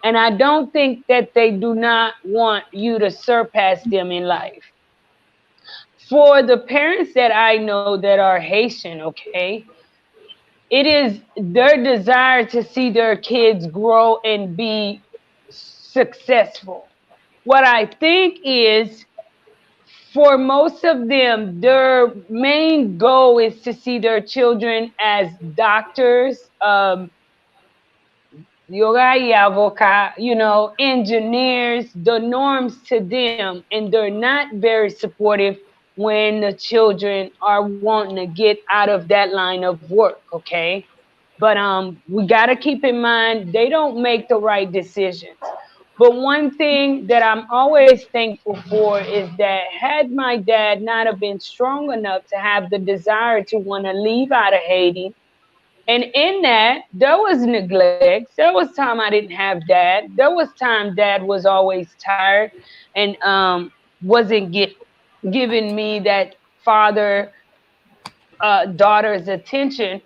And I don't think that they do not want you to surpass them in life. For the parents that I know that are Haitian, okay, it is their desire to see their kids grow and be successful. What I think is for most of them, their main goal is to see their children as doctors, yoga avocat, engineers, the norms to them, and they're not very supportive when the children are wanting to get out of that line of work, okay? But we got to keep in mind they don't make the right decisions. But one thing that I'm always thankful for is that had my dad not have been strong enough to have the desire to want to leave out of Haiti, and in that, there was neglect. There was time I didn't have dad. There was time dad was always tired and wasn't giving me that father daughter's attention.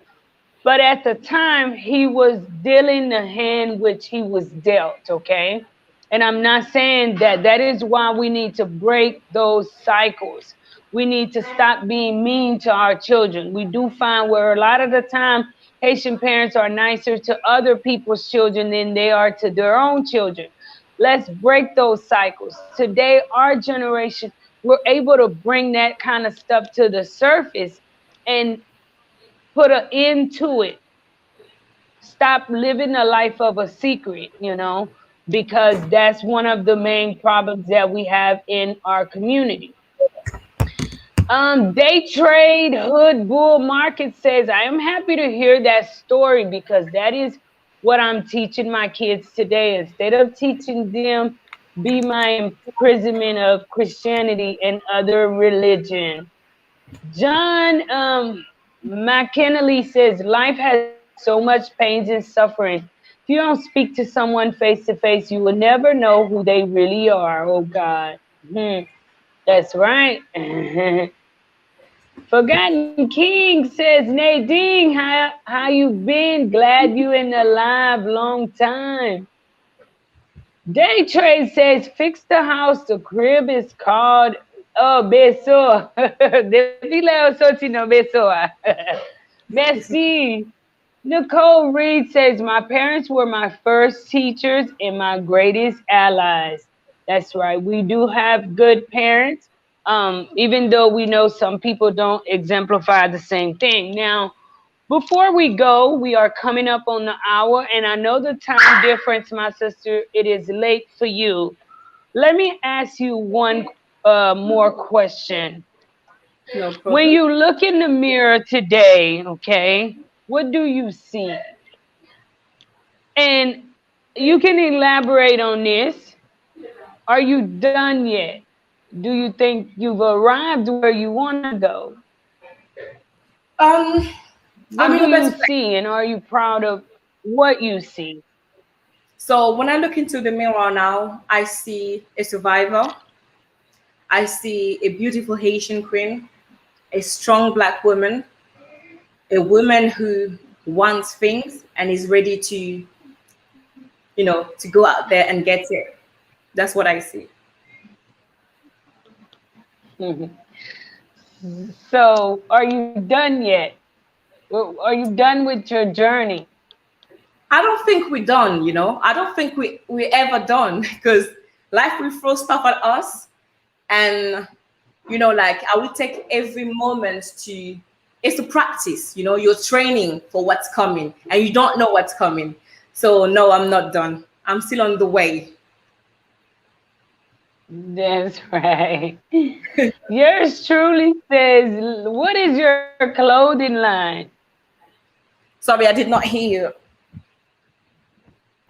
But at the time, he was dealing the hand which he was dealt, okay? And I'm not saying that. That is why we need to break those cycles. We need to stop being mean to our children. We do find where a lot of the time Haitian parents are nicer to other people's children than they are to their own children. Let's break those cycles. Today, our generation, we're able to bring that kind of stuff to the surface and put an end to it. Stop living a life of a secret, because that's one of the main problems that we have in our community. Day Trade Hood Bull Market says, I am happy to hear that story because that is what I'm teaching my kids today. Instead of teaching them, be my imprisonment of Christianity and other religion. John McKinley says, life has so much pains and suffering. If you don't speak to someone face to face, you will never know who they really are. Oh, God. That's right. Forgotten King says, Nadine, how you been? Glad you in the live long time. Day Trade says, fix the house. The crib is called Beso. Depuis là, on sorti no Beso. Merci. Nicole Reed says, my parents were my first teachers and my greatest allies. That's right. We do have good parents, even though we know some people don't exemplify the same thing. Now, before we go, we are coming up on the hour, and I know the time difference, my sister, it is late for you. Let me ask you one more question. No When problem. you look in the mirror today, okay, what do you see? And you can elaborate on this. Are you done yet? Do you think you've arrived where you want to go? Um, I'm What in do a better you place. see, and are you proud of what you see? So when I look into the mirror now, I see a survivor. I see a beautiful Haitian queen, a strong black woman, a woman who wants things and is ready to, to go out there and get it. That's what I see. So, are you done yet? Are you done with your journey? I don't think we're done. I don't think we're ever done because life will throw stuff at us. And, like I will take every moment to, it's to practice, you're training for what's coming and you don't know what's coming. So, no, I'm not done. I'm still on the way. That's right. Yours truly says, "What is your clothing line?" Sorry, I did not hear you.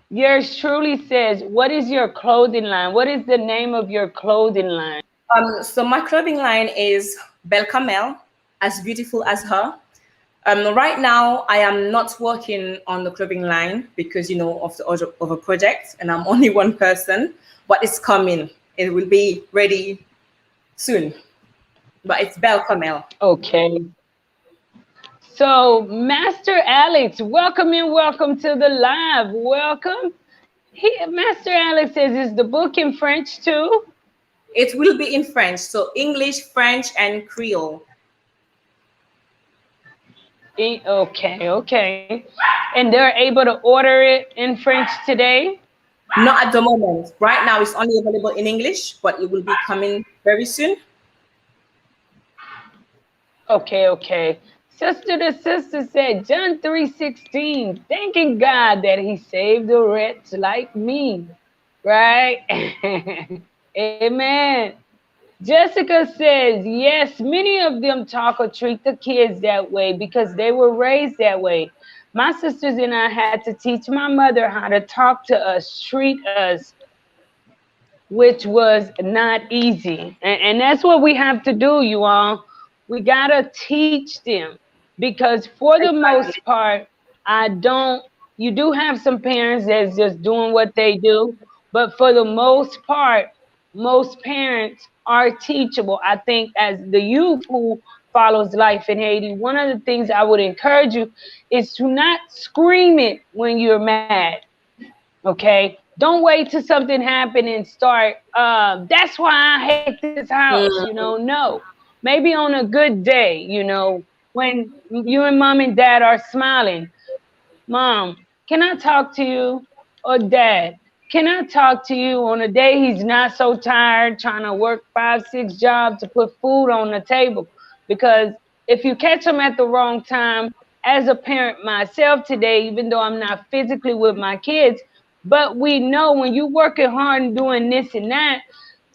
Yours truly says, "What is your clothing line? What is the name of your clothing line?" So my clothing line is Belle Camel, as beautiful as her. Right now, I am not working on the clothing line because of the other project, and I'm only one person. But it's coming. It will be ready soon. But it's Belle Camel. Okay. So, Master Alex, welcome and welcome to the live. Welcome. Master Alex says, "Is the book in French too?" It will be in French, so English, French, and Creole. Okay, okay. And they're able to order it in French today? Not at the moment. Right now, it's only available in English, but it will be coming very soon. Okay, okay. Sister to sister said, John 3:16, thanking God that he saved a wretch like me. Right? Amen. Jessica says, yes, many of them talk or treat the kids that way because they were raised that way. My sisters and I had to teach my mother how to talk to us, treat us, which was not easy. And that's what we have to do, you all. We got to teach them because, for the Exactly. most part, I don't, you do have some parents that's just doing what they do, but for the most part, most parents are teachable. I think, as the youth who follows Life in Haiti, one of the things I would encourage you is to not scream it when you're mad. Okay, don't wait till something happen and start. That's why I hate this house. Mm, No. Maybe on a good day, when you and mom and dad are smiling. Mom, can I talk to you? Or dad, can I talk to you on a day he's not so tired, trying to work 5, 6 jobs to put food on the table? Because if you catch him at the wrong time, as a parent myself today, even though I'm not physically with my kids, but we know when you working hard and doing this and that,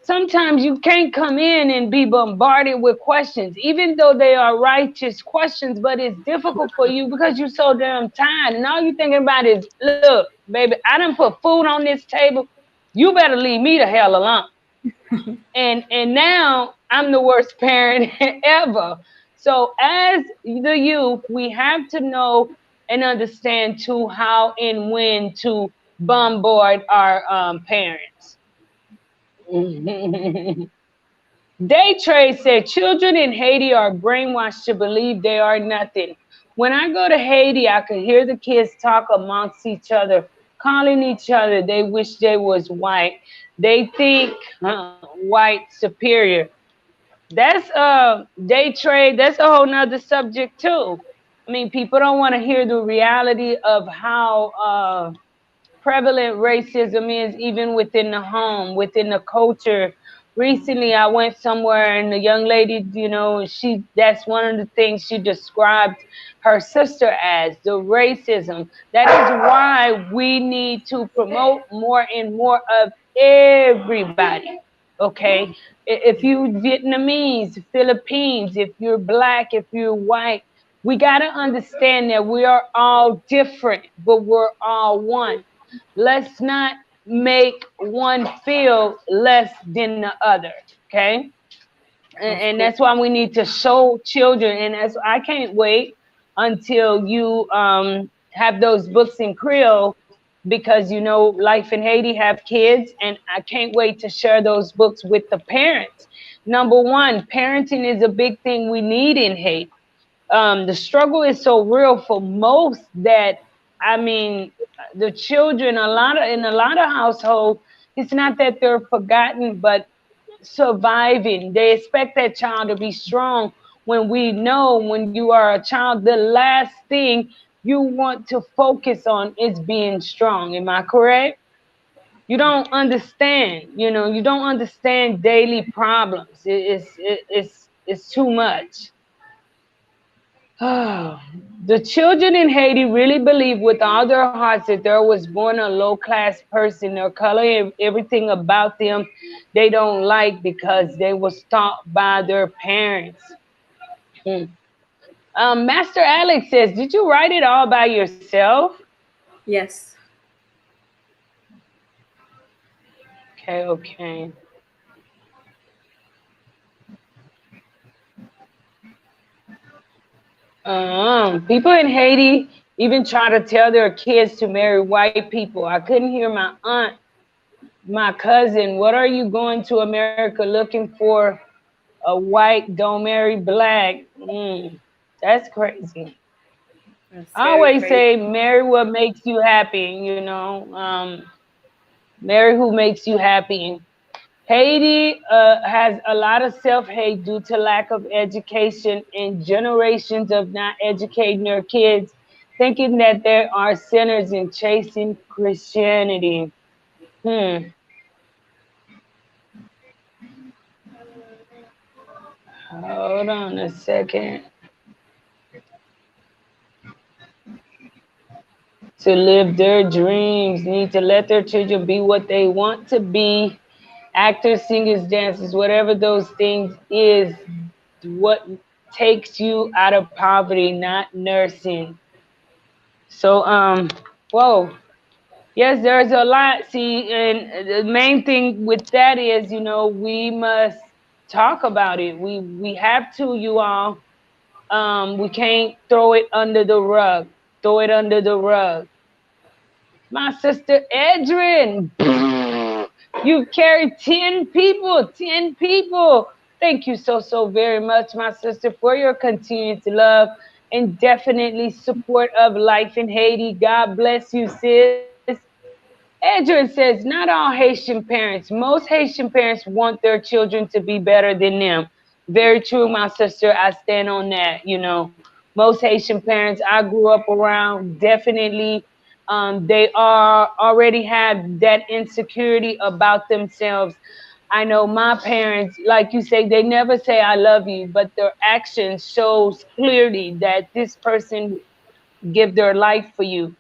sometimes you can't come in and be bombarded with questions, even though they are righteous questions, but it's difficult for you because you're so damn tired. And all you're thinking about is, look, baby, I done put food on this table. You better leave me the hell alone. And now I'm the worst parent ever. So as the youth, we have to know and understand too how and when to bombard our parents. Day Trade said children in Haiti are brainwashed to believe they are nothing. When I go to Haiti, I could hear the kids talk amongst each other, calling each other they wish they was white. They think white superior. That's Day Trade. That's a whole nother subject too. I mean, people don't want to hear the reality of how prevalent racism is even within the home, within the culture. Recently, I went somewhere and the young lady, that's one of the things she described her sister as the racism. That is why we need to promote more and more of everybody. Okay. If you Vietnamese, Philippines, if you're black, if you're white, we got to understand that we are all different, but we're all one. Let's not make one feel less than the other. Okay. of And course. that's why we need to show children. And as I can't wait until you have those books in Creole, because Life in Haiti have kids, and I can't wait to share those books with the parents. Number one, parenting is a big thing we need in Haiti. The struggle is so real for most that, I mean, the children, in a lot of households, it's not that they're forgotten, but surviving. They expect that child to be strong, when we know when you are a child, the last thing you want to focus on is being strong. Am I correct? You don't understand, you don't understand daily problems. It's too much. Oh, the children in Haiti really believe with all their hearts that there was born a low class person. Their color and everything about them they don't like because they was taught by their parents. Hmm. Master Alex says, "Did you write it all by yourself?" Yes. Okay, okay. People in Haiti even try to tell their kids to marry white people. I couldn't hear my aunt, my cousin, what are you going to America looking for? A white, don't marry black. That's crazy. That's I very always crazy. say marry what makes you happy, marry who makes you happy. Haiti has a lot of self-hate due to lack of education and generations of not educating their kids, thinking that they are sinners and chasing Christianity. Hmm. Hold on a second. To live their dreams, need to let their children be what they want to be. Actors, singers, dancers, whatever those things is, what takes you out of poverty, not nursing. So, whoa. Yes, there's a lot. See, and the main thing with that is, we must talk about it. We have to, you all. We can't throw it under the rug. Throw it under the rug. My sister Adrian, you've carried 10 people, 10 people. Thank you so, so very much, my sister, for your continued love and definitely support of life in Haiti. God bless you, sis. Adrian says, not all Haitian parents, most Haitian parents want their children to be better than them. Very true, my sister. I stand on that. Most Haitian parents I grew up around definitely they are already have that insecurity about themselves. I know my parents, like you say, they never say I love you, but their actions shows clearly that this person give their life for you.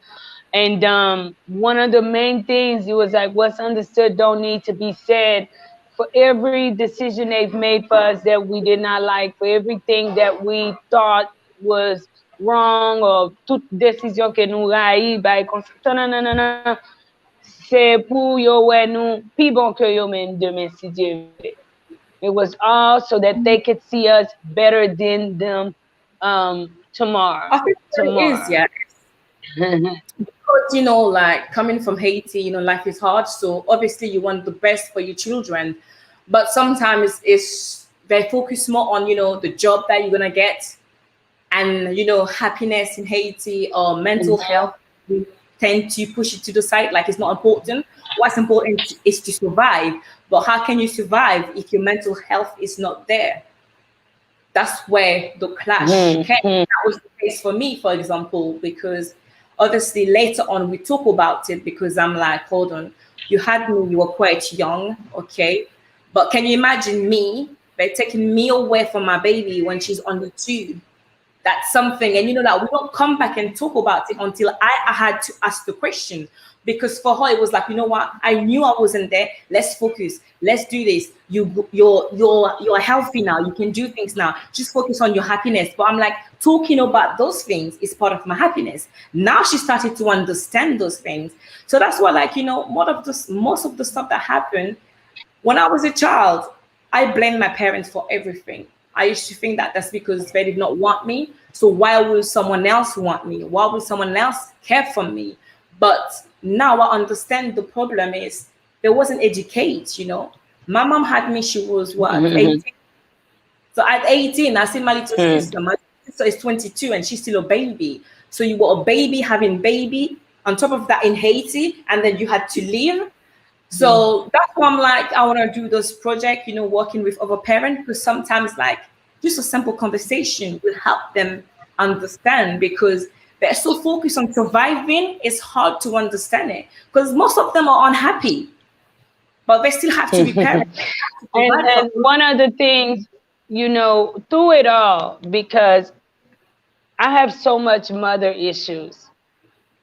And one of the main things it was like what's understood don't need to be said. For every decision they've made for us that we did not like, for everything that we thought was wrong, or toute décision que nous raï, non, non, non, non. C'est pour yo ouais nous, plus bon que yo men demain si Dieu veut. It was all so that they could see us better than them tomorrow. I think it is, Tomorrow. yeah. Because, like coming from Haiti, life is hard. So obviously you want the best for your children. But sometimes they focus more on, the job that you're gonna get, and happiness in Haiti or mental Mhm. health. We tend to push it to the side like it's not important. What's important is to survive. But how can you survive if your mental health is not there? That's where the clash came. Mhm. That was the case for me, for example, because obviously later on we talk about it, because I'm like, hold on, you had me, you were quite young, okay? But can you imagine me? They're taking me away from my baby when she's only 2. That's something. And that we don't come back and talk about it until I had to ask the question. Because for her it was like, you know what, I knew I wasn't there. Let's focus, let's do this. You're healthy now, you can do things now, just focus on your happiness. But I'm like, talking about those things is part of my happiness. Now she started to understand those things. So that's why, like, most of the stuff that happened when I was a child, I blamed my parents for everything. I used to think that that's because they did not want me. So why would someone else want me? Why would someone else care for me? But now I understand the problem is there wasn't educate. My mom had me, she was what, Mhm. 18? So at 18, I see my little sister. My sister is 22 and she's still a baby. So you were a baby having baby on top of that in Haiti, and then you had to leave. So that's why I'm like, I want to do this project, working with other parents, because sometimes, like, just a simple conversation will help them understand, because they're so focused on surviving, it's hard to understand it because most of them are unhappy, but they still have to be and parents, to provide for and one of the things, through it all, because I have so much mother issues.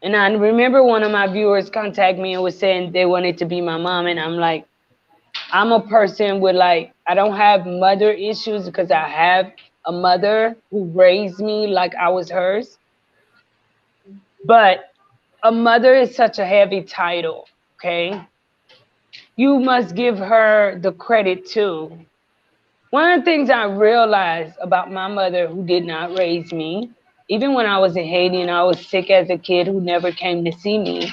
And I remember one of my viewers contacted me and was saying they wanted to be my mom. And I'm like, I'm a person with like, I don't have mother issues because I have a mother who raised me like I was hers. But a mother is such a heavy title, okay? You must give her the credit too. One of the things I realized about my mother who did not raise me, even when I was in Haiti and I was sick as a kid who never came to see me,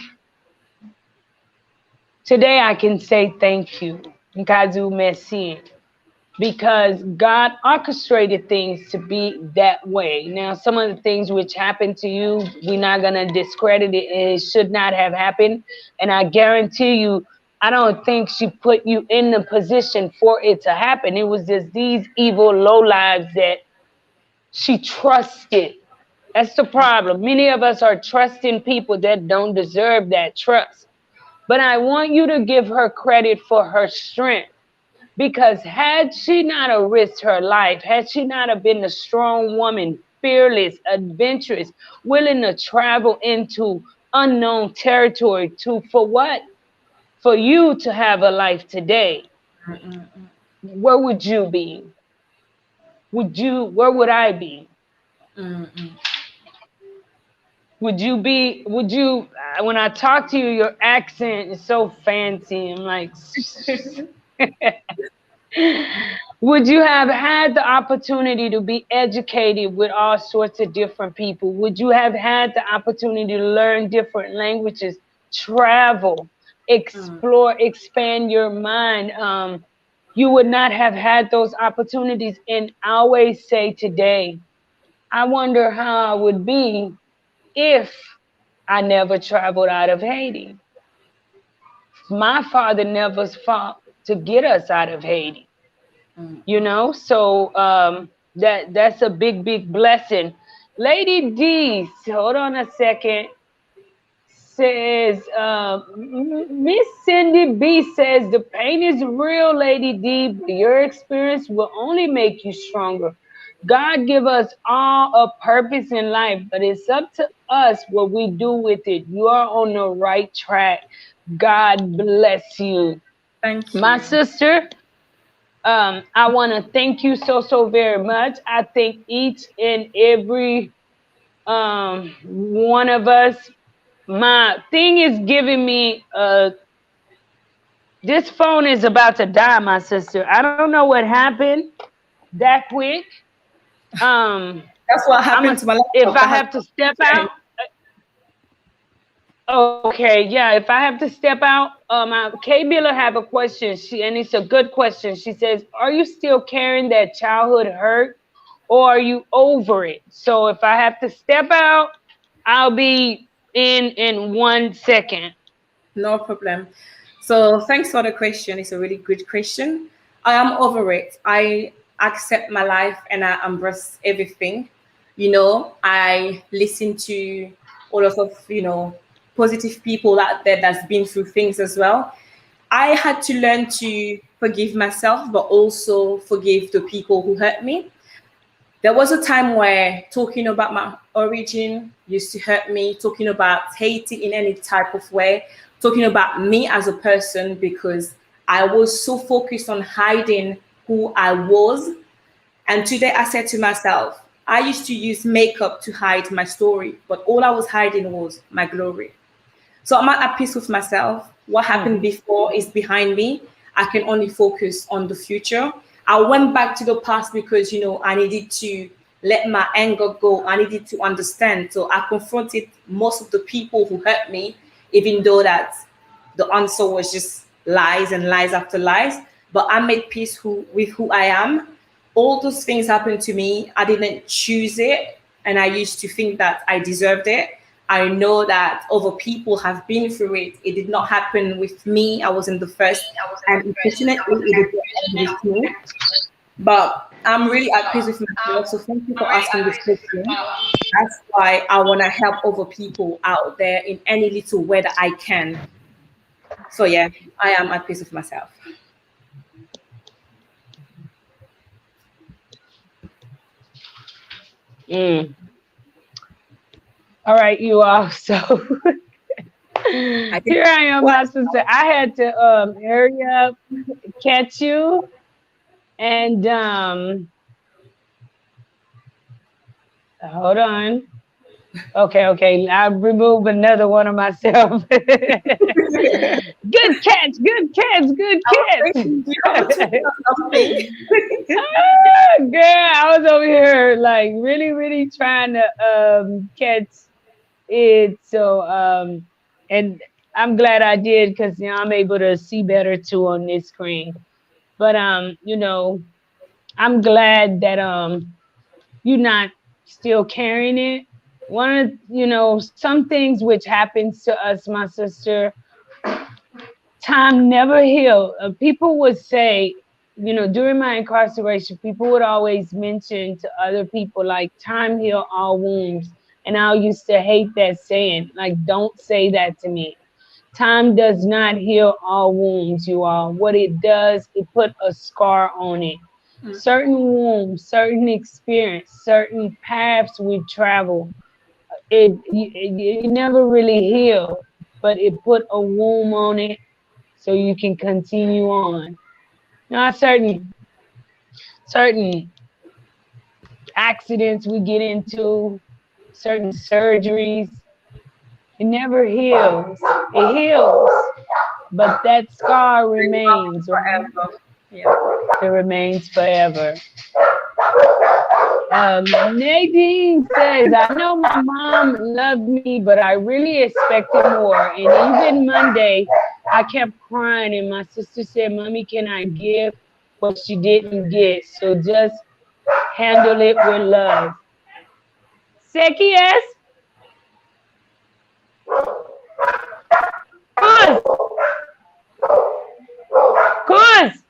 today I can say thank you. Nkazu merci. Because God orchestrated things to be that way. Now, some of the things which happened to you, we're not going to discredit it. It should not have happened. And I guarantee you, I don't think she put you in the position for it to happen. It was just these evil lowlives that she trusted. That's the problem. Many of us are trusting people that don't deserve that trust. But I want you to give her credit for her strength. Because had she not have risked her life, had she not have been a strong woman, fearless, adventurous, willing to travel into unknown territory to for what? For you to have a life today, where would you be? Where would I be? Would you, when I talk to you, your accent is so fancy. I'm like, would you have had the opportunity to be educated with all sorts of different people? Would you have had the opportunity to learn different languages, travel, explore, expand your mind? You would not have had those opportunities. And I always say today, I wonder how I would be if I never traveled out of Haiti. My father never fought to get us out of Haiti. So that's a big blessing. Lady D, hold on a second, says Miss Cindy B says the pain is real, Lady D, but your experience will only make you stronger. God give us all a purpose in life, but it's up to us what we do with it. You are on the right track. God bless you. Thank My you. sister, I want to thank you so very much. I think each and every one of us. My thing is giving me this phone is about to die, my sister. I don't know what happened that quick. Um, That's what I'm happened a, to my if laptop. I That has have to step out. Okay, yeah. If I have to step out, Kay Billa have a question. And it's a good question. She says, "Are you still carrying that childhood hurt, or are you over it?" So if I have to step out, I'll be in 1 second. no problem. So thanks for the question. It's a really good question. I am over it. I accept my life and I embrace everything. I listen to a lot of, positive people out there that's been through things as well. I had to learn to forgive myself, but also forgive the people who hurt me. There was a time where talking about my origin used to hurt me, talking about Haiti in any type of way, talking about me as a person, because I was so focused on hiding who I was. And today I said to myself, I used to use makeup to hide my story, but all I was hiding was my glory. So I'm at peace with myself. What happened before is behind me. I can only focus on the future. I went back to the past because, I needed to let my anger go. I needed to understand. So I confronted most of the people who hurt me, even though that the answer was just lies and lies after lies. But I made peace with who I am. All those things happened to me. I didn't choose it. And I used to think that I deserved it. I know that other people have been through it. It did not happen with me. I wasn't the first. And unfortunately, it did not end with me. But I'm really at peace with myself. So thank you for asking this question. That's why I want to help other people out there in any little way that I can. So yeah, I am at peace with myself. Mm. All right, you all. So I think here I am, what my sister. I had to hurry up, catch you, and hold on. Okay, okay. I remove another one of myself. Good catch, good catch, good I was catch. thinking you have to tell something. Ah, girl, I was over here like really, really trying to catch it. So and I'm glad I did because now I'm able to see better too on this screen. But I'm glad that you're not still carrying it. One of some things which happens to us, my sister, time never heal. People would say, during my incarceration, people would always mention to other people like time heal all wounds. And I used to hate that saying, like, don't say that to me. Time does not heal all wounds, you all. What it does, it put a scar on it. Certain wounds, certain experience, certain paths we travel, it never really healed, but it put a wound on it so you can continue on. Now, certain accidents we get into, certain surgeries, it never heals. It heals, but that scar remains, right? Forever. Yeah. It remains forever. Nadine says, I know my mom loved me, but I really expected more. And even Monday, I kept crying, and my sister said, Mommy, can I give what she didn't get? So just handle it with love. Seki yes? Kuz! Kuz!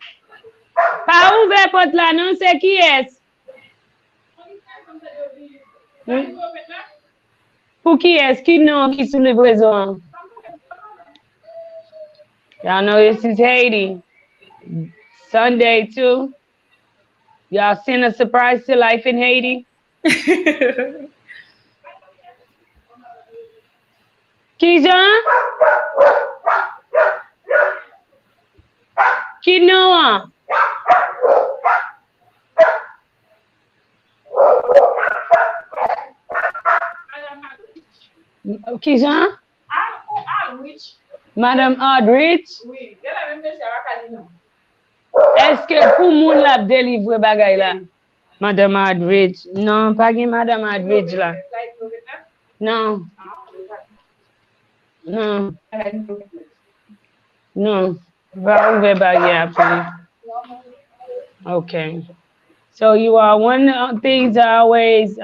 Pa ouve pot la, non Seki yes? Hmm? Pou ki es? Ki non ki sou livrezon? Y'all know this is Haiti. Sunday too. Y'all send a surprise to Life in Haiti. Kijan? Kinoa? Kijan? Madame Aldrich? Eske pou moun la delivre bagay la? Madame Aldrich? Non, pa gen Madame Aldrich la. Non, non, non. Va ouve bagay apre. Okay. So you are one of the things I always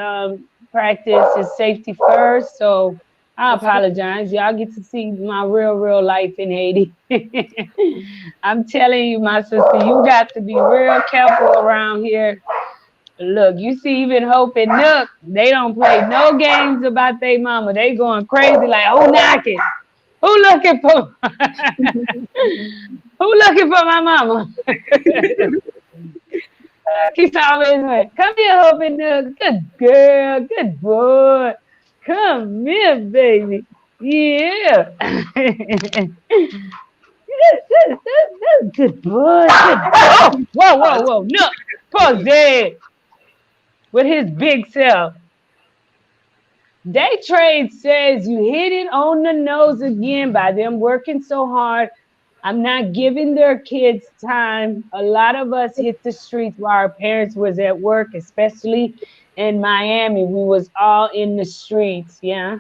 practice is safety first. So I apologize. Y'all get to see my real life in Haiti. I'm telling you, my sister, you got to be real careful around here. Look, you see even Hope and Nook, they don't play no games about their mama. They going crazy like, who knocking? Who looking for who looking for my mama? He's always like, come here, Hope and Nook. Good girl, good boy. Come here, baby. Yeah. Good boy. Good. Oh, whoa. Nook. Poor Zed with his big self. Day trade says you hit it on the nose again by them working so hard. I'm not giving their kids time. A lot of us hit the streets while our parents was at work, especially in Miami. We was all in the streets. Yeah,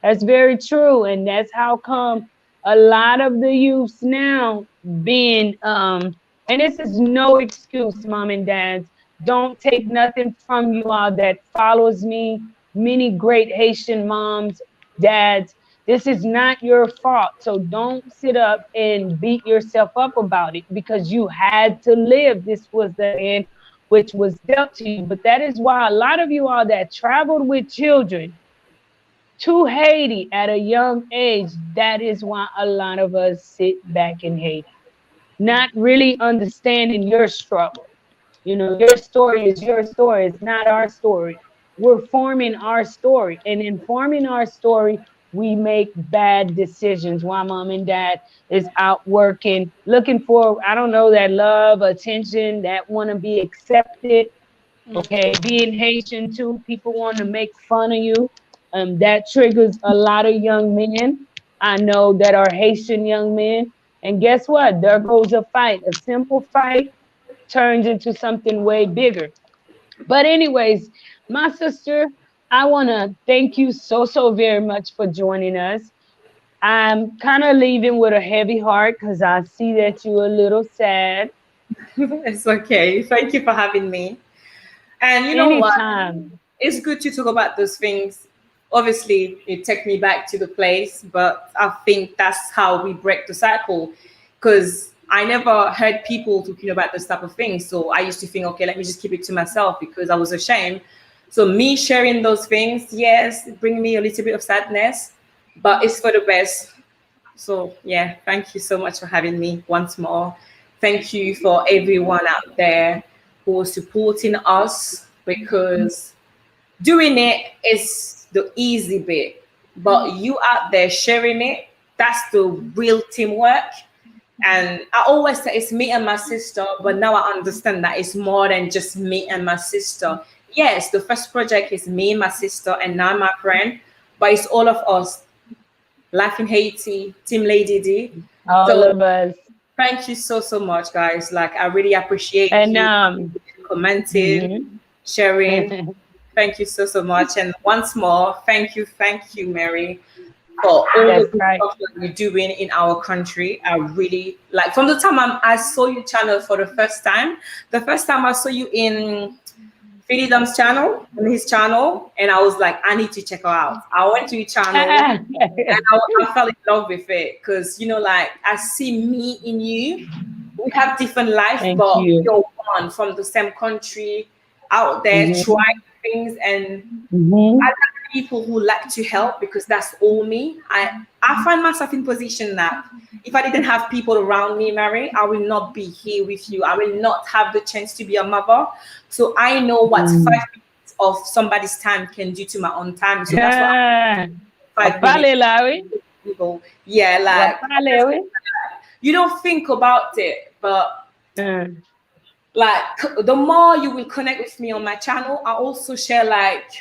that's very true. And that's how come a lot of the youths now being, and this is no excuse, mom and dads. Don't take nothing from you all that follows me. Many great Haitian moms, dads, this is not your fault. So don't sit up and beat yourself up about it because you had to live. This was the end which was dealt to you. But that is why a lot of you all that traveled with children to Haiti at a young age, that is why a lot of us sit back in Haiti, not really understanding your struggle. Your story is your story. It's not our story. we're forming our story. And in forming our story, we make bad decisions while mom and dad is out working, looking for, I don't know, that love, attention, that want to be accepted. Okay, being Haitian too, people want to make fun of you. That triggers a lot of young men I know that are Haitian young men. And guess what? There goes a fight. A simple fight turns into something way bigger. But anyways, my sister, I want to thank you so very much for joining us. I'm kind of leaving with a heavy heart because I see that you're a little sad. It's okay. Thank you for having me. And you know what? Anytime. It's good to talk about those things. Obviously, it take me back to the place, but I think that's how we break the cycle. Because I never heard people talking about this type of things. So I used to think, okay, let me just keep it to myself because I was ashamed. So me sharing those things, yes, it bring me a little bit of sadness, but it's for the best. So yeah, thank you so much for having me once more. Thank you for everyone out there who is supporting us because doing it is the easy bit, but you out there sharing it, that's the real teamwork. And I always say it's me and my sister, but now I understand that it's more than just me and my sister. Yes, the first project is me and my sister, and now my friend, but it's all of us. Life in Haiti, Team Lady D. All So of us. thank you so much, guys. Like I really appreciate And you commenting, mhm. sharing. Thank you so much. And once more, thank you, Mary, for all the That's good right. stuff that you're doing in our country. I really like from the time I saw your channel for the first time. The first time I saw you in Freedom's channel, on his channel, and I was like, I need to check her out. I went to your channel and I fell in love with it because like I see me in you. We have different life, Thank but you. you're one from the same country, out there Hmm. trying things, and I Hmm. like people who like to help because that's all me. I find myself in position that if I didn't have people around me, Mary, I will not be here with you. I will not have the chance to be a mother. So I know what 5 minutes of somebody's time can do to my own time. So that's what I five Wapale minutes lawi. people. Yeah, like Wapale we. you don't think about it, but Mm. like the more you will connect with me on my channel, I also share like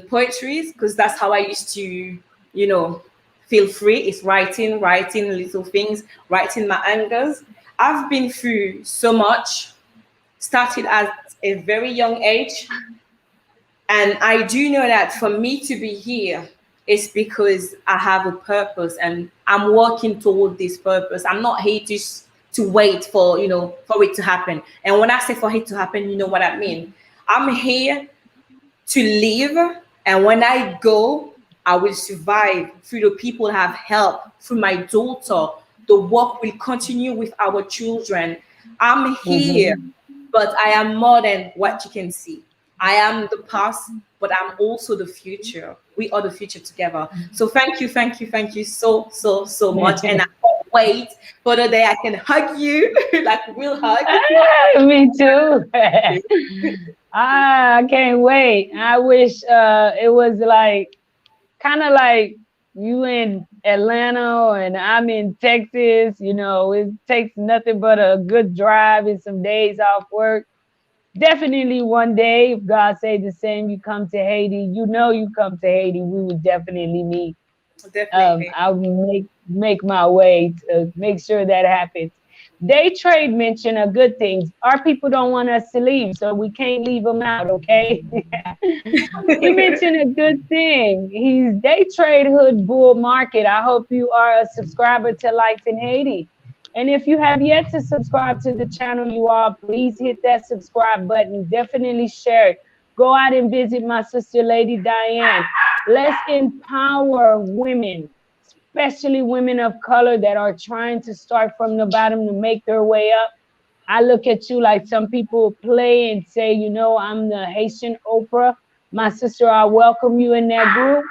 poetries because that's how I used to, you know, feel free. It's writing little things, writing my angers. I've been through so much, started at a very young age. And I do know that for me to be here, it's because I have a purpose and I'm working toward this purpose. I'm not here to wait for, for it to happen. And when I say for it to happen, you know what I mean. I'm here to live. And when I go, I will survive through the people I have helped, through my daughter. The work will continue with our children. I'm here, Mhm. but I am more than what you can see. I am the past, but I'm also the future. We are the future together. So thank you so much. And I can't wait for the day I can hug you, like we'll hug. Me too. I can't wait. I wish it was like kind of like you in Atlanta and I'm in Texas. It takes nothing but a good drive and some days off work. Definitely one day, if God say the same, you come to Haiti. You come to Haiti. We would definitely meet. Definitely. I'll make my way to make sure that happens. Day trade mentioned a good things. Our people don't want us to leave, so we can't leave them out. Okay. He mentioned a good thing. He's day trade hood bull market. I hope you are a subscriber to Life in Haiti. And if you have yet to subscribe to the channel, you are, please hit that subscribe button. Definitely share it. Go out and visit my sister, Lady Diane. Let's empower women, especially women of color that are trying to start from the bottom to make their way up. I look at you like some people play and say, I'm the Haitian Oprah. My sister, I welcome you in that group.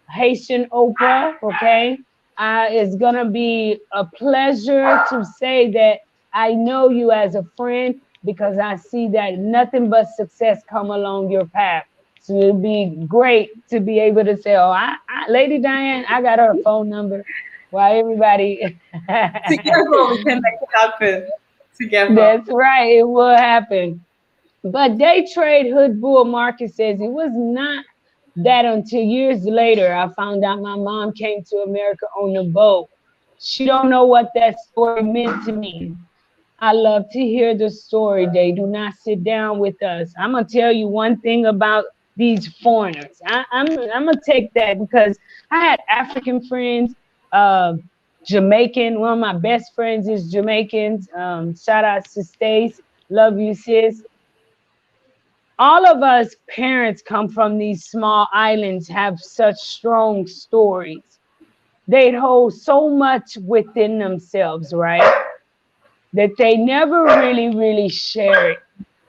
Haitian Oprah, okay? It's going to be a pleasure to say that I know you as a friend. because I see that nothing but success come along your path. So it'd be great to be able to say, "Oh, Lady Diane, I got her phone number." While everybody, Together we can make it happen. Together. that's right, it will happen. But day trade hood bull market says it was not that until years later I found out my mom came to America on a boat. She don't know what that story meant to me. I love to hear the story. They do not sit down with us. I'm gonna tell you one thing about these foreigners. I'm gonna take that because I had African friends, uh, Jamaican. One of my best friends is Jamaicans. Shout out to Stace. Love you, sis. All of us parents come from these small islands, have such strong stories. They hold so much within themselves, right? That they never really share it.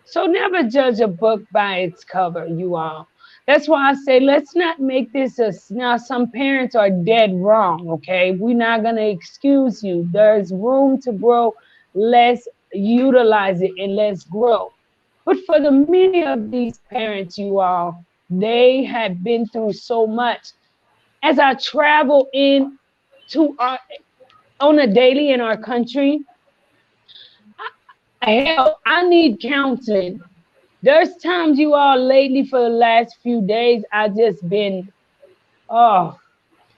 So never judge a book by its cover, you all. That's why I say let's not make this a now some parents are dead wrong, okay? We're not gonna excuse you. There's room to grow. Let's utilize it and let's grow. But for the many of these parents, you all, they have been through so much. As I travel in to our on a daily in our country, hell, I need counseling. There's times you all lately for the last few days, I just been, oh,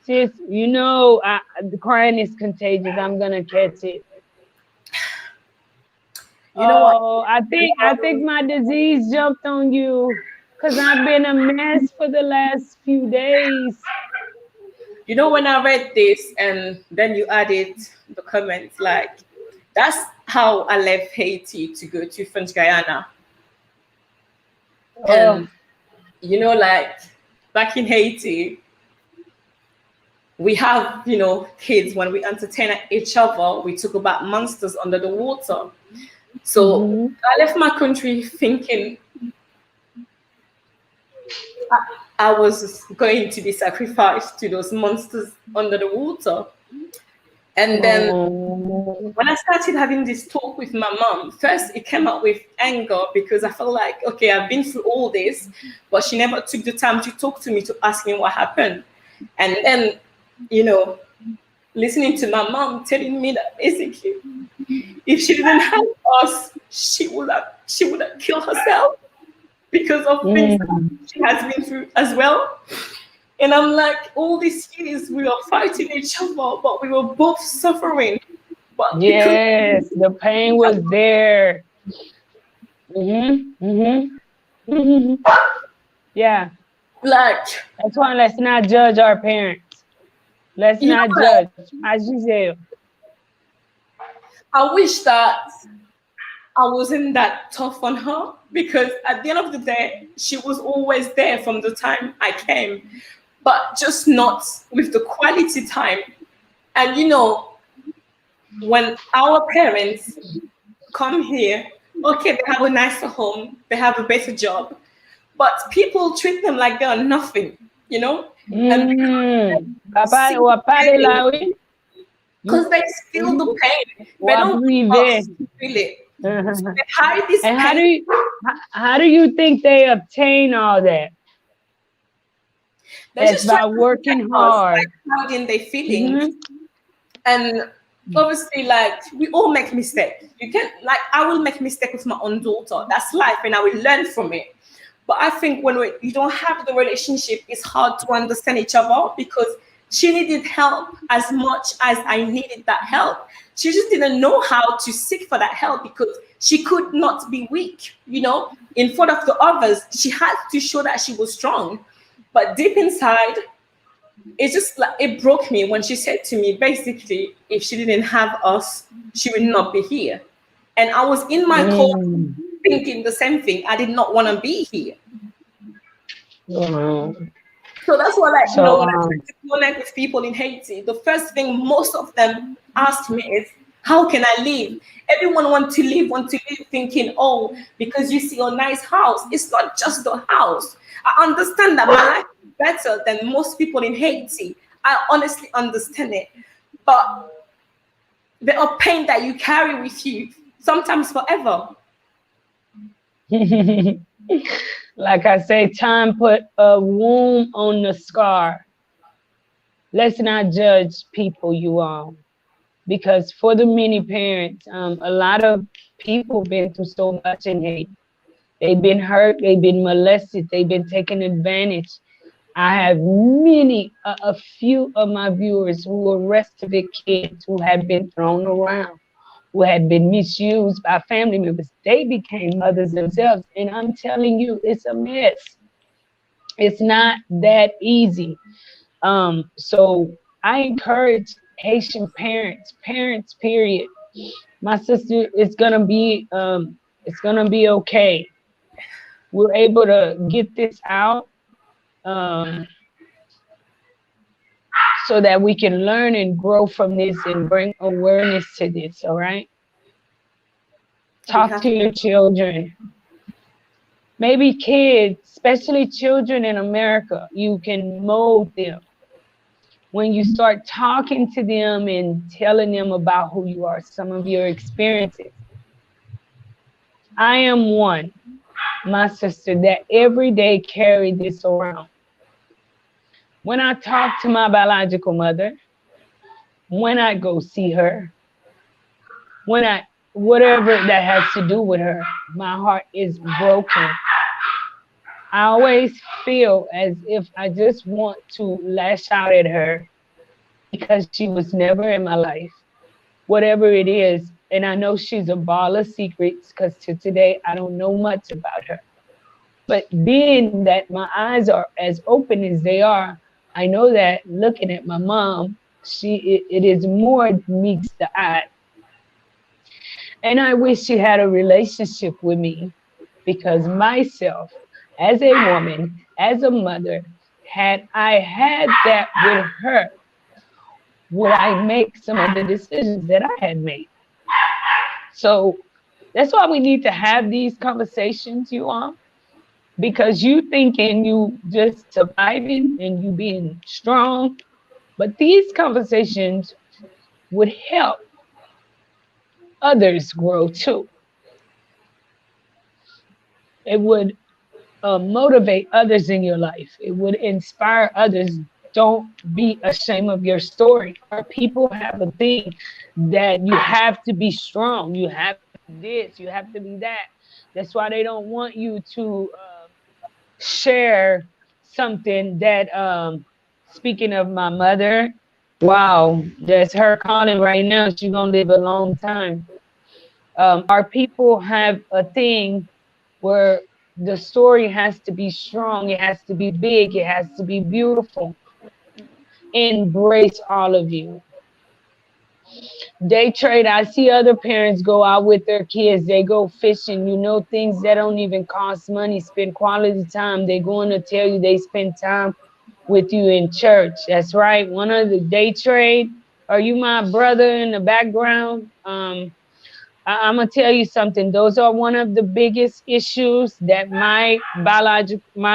sis, the crying is contagious. I'm gonna catch it. You know what? Oh, I think my disease jumped on you because I've been a mess for the last few days. You know, when I read this and then you added the comments, like, that's how I left Haiti to go to French Guyana. Oh, And, you know, like, back in Haiti, we have, kids, when we entertain each other, we talk about monsters under the water. So mhm. I left my country thinking I was going to be sacrificed to those monsters under the water. And then Oh, when I started having this talk with my mom, first it came out with anger because I felt like, okay, I've been through all this, but she never took the time to talk to me to ask me what happened. And then, you know, listening to my mom telling me that basically if she didn't have us, she would have killed herself because of things that mm. she has been through as well. And I'm like, all these years we were fighting each other, but we were both suffering. But because Yes, the pain was there. Mhm. Mhm. Yeah, like, that's why let's not judge our parents. Let's you know not what? judge. As you said, I wish that I wasn't that tough on her because at the end of the day, she was always there from the time I came, but just not with the quality time. And when our parents come here, okay, they have a nicer home, they have a better job, but people treat them like they are nothing, you know? And Papa, wapale lawi. You, because they feel the pain, they don't want waprive. us to feel it. So they hide this And pain. how do you think they obtain all that? They're It's just trying by to protect working us, hard. like hiding their feelings. Hmm. And obviously, like, we all make mistakes. You can, like, I will make mistake with my own daughter. That's life, and I will learn from it. But I think when you don't have the relationship, it's hard to understand each other because she needed help as much as I needed that help. She just didn't know how to seek for that help because she could not be weak, in front of the others. She had to show that she was strong. But deep inside, it's just like it broke me when she said to me, basically, if she didn't have us, she would not be here. And I was in my core Mm. thinking the same thing. I did not want to be here. Mm. So that's why, like, So when I try to connect with people in Haiti, the first thing most of them ask me is, how can I live? Everyone want to live thinking, oh, because you see a nice house. It's not just the house. I understand that my life is better than most people in Haiti. I honestly understand it. But there are pain that you carry with you, sometimes forever. Like I say, time put a wound on the scar. Let's not judge people, you all, because for the many parents, a lot of people been through so much in Haiti. They've been hurt, they've been molested, they've been taken advantage. I have a few of my viewers who were restavek kids who had been thrown around, who had been misused by family members. They became mothers themselves. And I'm telling you, it's a mess. It's not that easy. So I encourage Haitian parents, period. My sister, it's gonna be okay. We're able to get this out. Um, so that we can learn and grow from this and bring awareness to this. All right. We Talk have to your children, maybe kids, especially children in America. You can mold them when you start talking to them and telling them about who you are, some of your experiences. I am one, my sister, that every day carry this around. When I talk to my biological mother, when I go see her, when I whatever that has to do with her, my heart is broken. I always feel as if I just want to lash out at her because she was never in my life, whatever it is. And I know she's a ball of secrets because to today I don't know much about her. But being that my eyes are as open as they are, I know that looking at my mom, it is more meets the eye. And I wish she had a relationship with me because myself, as a woman, as a mother, had I had that with her, would I make some of the decisions that I had made? So that's why we need to have these conversations, you all, because you thinking you just surviving and you being strong, but these conversations would help others grow too. It would motivate others in your life. It would inspire others. Don't be ashamed of your story. Our people have a thing that you have to be strong. You have to be this. You have to be that. That's why they don't want you to share something that. Speaking of my mother, wow, that's her calling right now. She's gonna live a long time. Our people have a thing where the story has to be strong, it has to be big, it has to be beautiful. Embrace all of you. Day trade, I see other parents go out with their kids, they go fishing, things that don't even cost money, spend quality time. They're going to tell you they spend time with you in church. That's right. One of the day trade. Are you my brother in the background? I'm gonna tell you something. Those are one of the biggest issues that my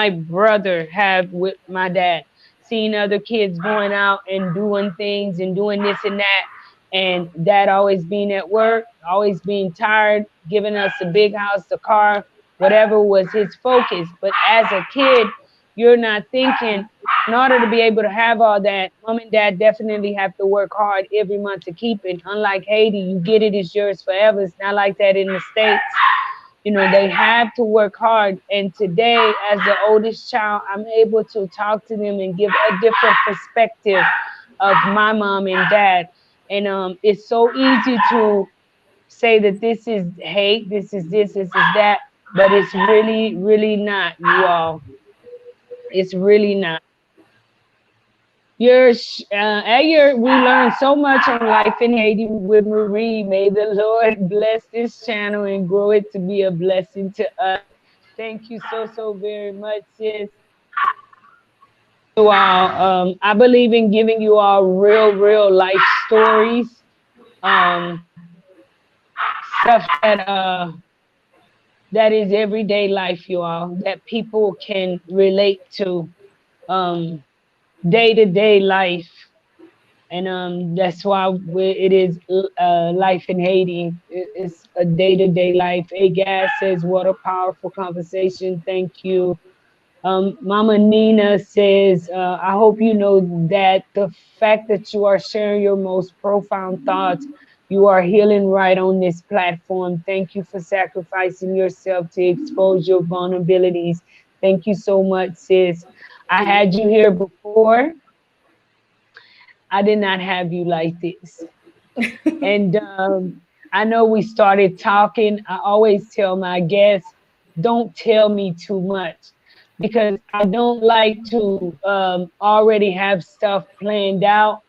brother have with my dad. Seeing other kids going out and doing things and doing this and that, and dad always being at work, always being tired, giving us a big house, a car, whatever was his focus. But as a kid, you're not thinking in order to be able to have all that, mom and dad definitely have to work hard every month to keep it. Unlike Haiti, you get it, it's yours forever. It's not like that in the States. They have to work hard. And today, as the oldest child, I'm able to talk to them and give a different perspective of my mom and dad. And it's so easy to say that this is hate, this is that, but it's really, really not, you all. It's really not. We learned so much on Life in Haiti with Marie. May the Lord bless this channel and grow it to be a blessing to us. Thank you so, so very much, sis. You all, I believe in giving you all real, real life stories, um, stuff that is everyday life, you all, that people can relate to, day to day life. And that's why it is life in Haiti. It's a day-to-day life. A gas says, "What a powerful conversation. Thank you." Mama Nina says, "I hope you know that the fact that you are sharing your most profound thoughts, you are healing right on this platform. Thank you for sacrificing yourself to expose your vulnerabilities. Thank you so much, sis. I had you here before. I did not have you like this." And I know we started talking. I always tell my guests, don't tell me too much because I don't like to already have stuff planned out.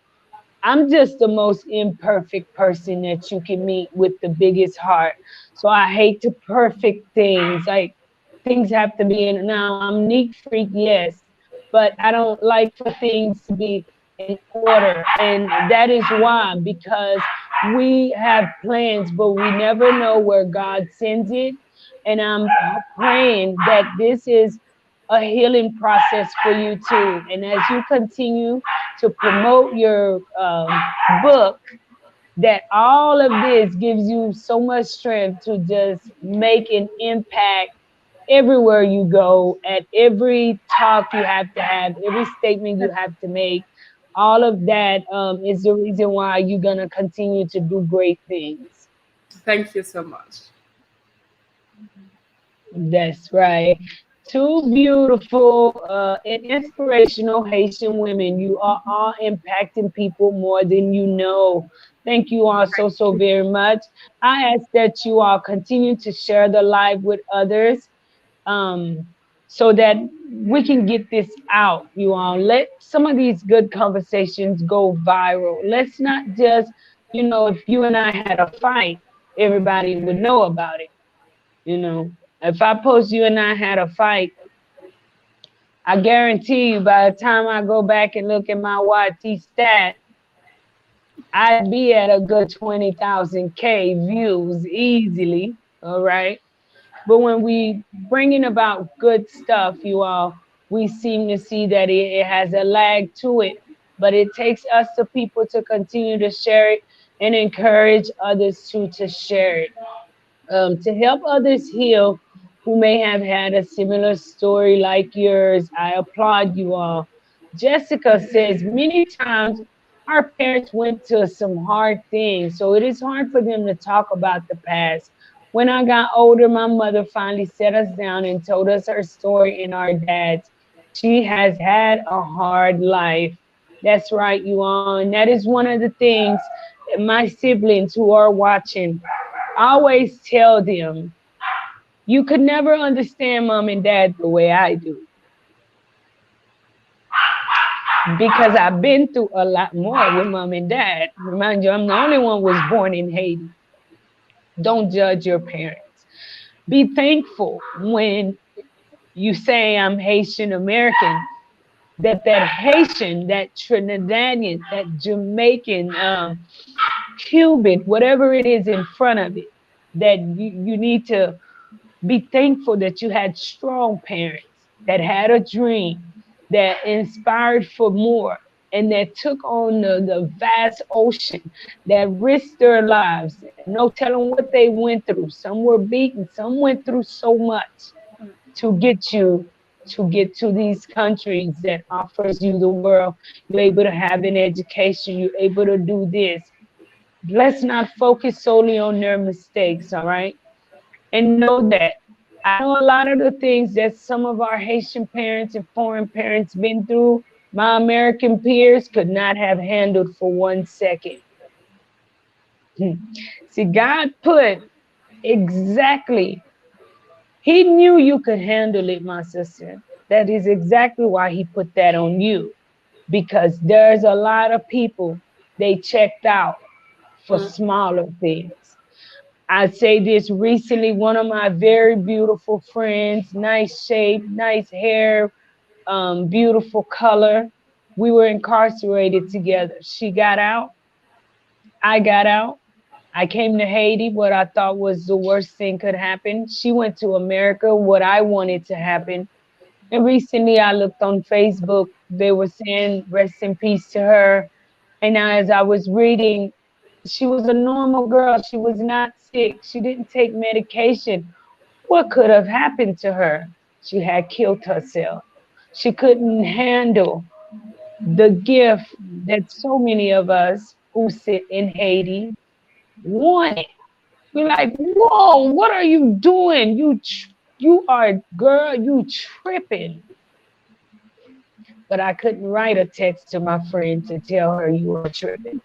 I'm just the most imperfect person that you can meet with the biggest heart. So I hate to perfect things. Like things have to be in. Now I'm neat freak, yes, but I don't like for things to be in order. And that is why, because we have plans, but we never know where God sends it. And I'm praying that this is a healing process for you too. And as you continue to promote your book, that all of this gives you so much strength to just make an impact everywhere you go, at every talk you have to have, every statement you have to make. All of that is the reason why you're going to continue to do great things. Thank you so much. That's right. Two beautiful and inspirational Haitian women. You are all impacting people more than you know. Thank you all so, so very much. I ask that you all continue to share the live with others, um, so that we can get this out. You all let some of these good conversations go viral. Let's not just, if you and I had a fight, everybody would know about it. You know, if I post you and I had a fight, I guarantee you by the time I go back and look at my YT stat, I'd be at a good 20,000 K views easily. All right. But when we bringing about good stuff, you all, we seem to see that it has a lag to it. But it takes us, the people, to continue to share it and encourage others to share it, to help others heal who may have had a similar story like yours. I applaud you all. Jessica says, many times our parents went to some hard things, so it is hard for them to talk about the past. When I got older, my mother finally sat us down and told us her story and our dad's. She has had a hard life. That's right, you all. And that is one of the things that my siblings who are watching, I always tell them, you could never understand mom and dad the way I do because I've been through a lot more with mom and dad. Remind you, I'm the only one who was born in Haiti. Don't judge your parents. Be thankful when you say I'm Haitian American, that Haitian, that Trinidadian, that Jamaican, Cuban, whatever it is in front of it, that you need to be thankful that you had strong parents that had a dream, that inspired for more, and that took on the vast ocean, that risked their lives. No telling what they went through. Some were beaten, some went through so much to get you to get to these countries that offers you the world. You're able to have an education, you're able to do this. Let's not focus solely on their mistakes, all right? And know that I know a lot of the things that some of our Haitian parents and foreign parents been through, my American peers could not have handled for 1 second. See, God put exactly, He knew you could handle it, my sister. That is exactly why He put that on you. Because there's a lot of people, they checked out for smaller things. I say this recently, one of my very beautiful friends, nice shape, nice hair, beautiful color. We were incarcerated together. She got out. I got out. I came to Haiti, what I thought was the worst thing could happen. She went to America, what I wanted to happen. And recently I looked on Facebook. They were saying rest in peace to her. And now as I was reading, she was a normal girl. She was not sick. She didn't take medication. What could have happened to her? She had killed herself. She couldn't handle the gift that so many of us who sit in Haiti wanted. We're like, whoa, what are you doing? You are, girl, you tripping. But I couldn't write a text to my friend to tell her you are tripping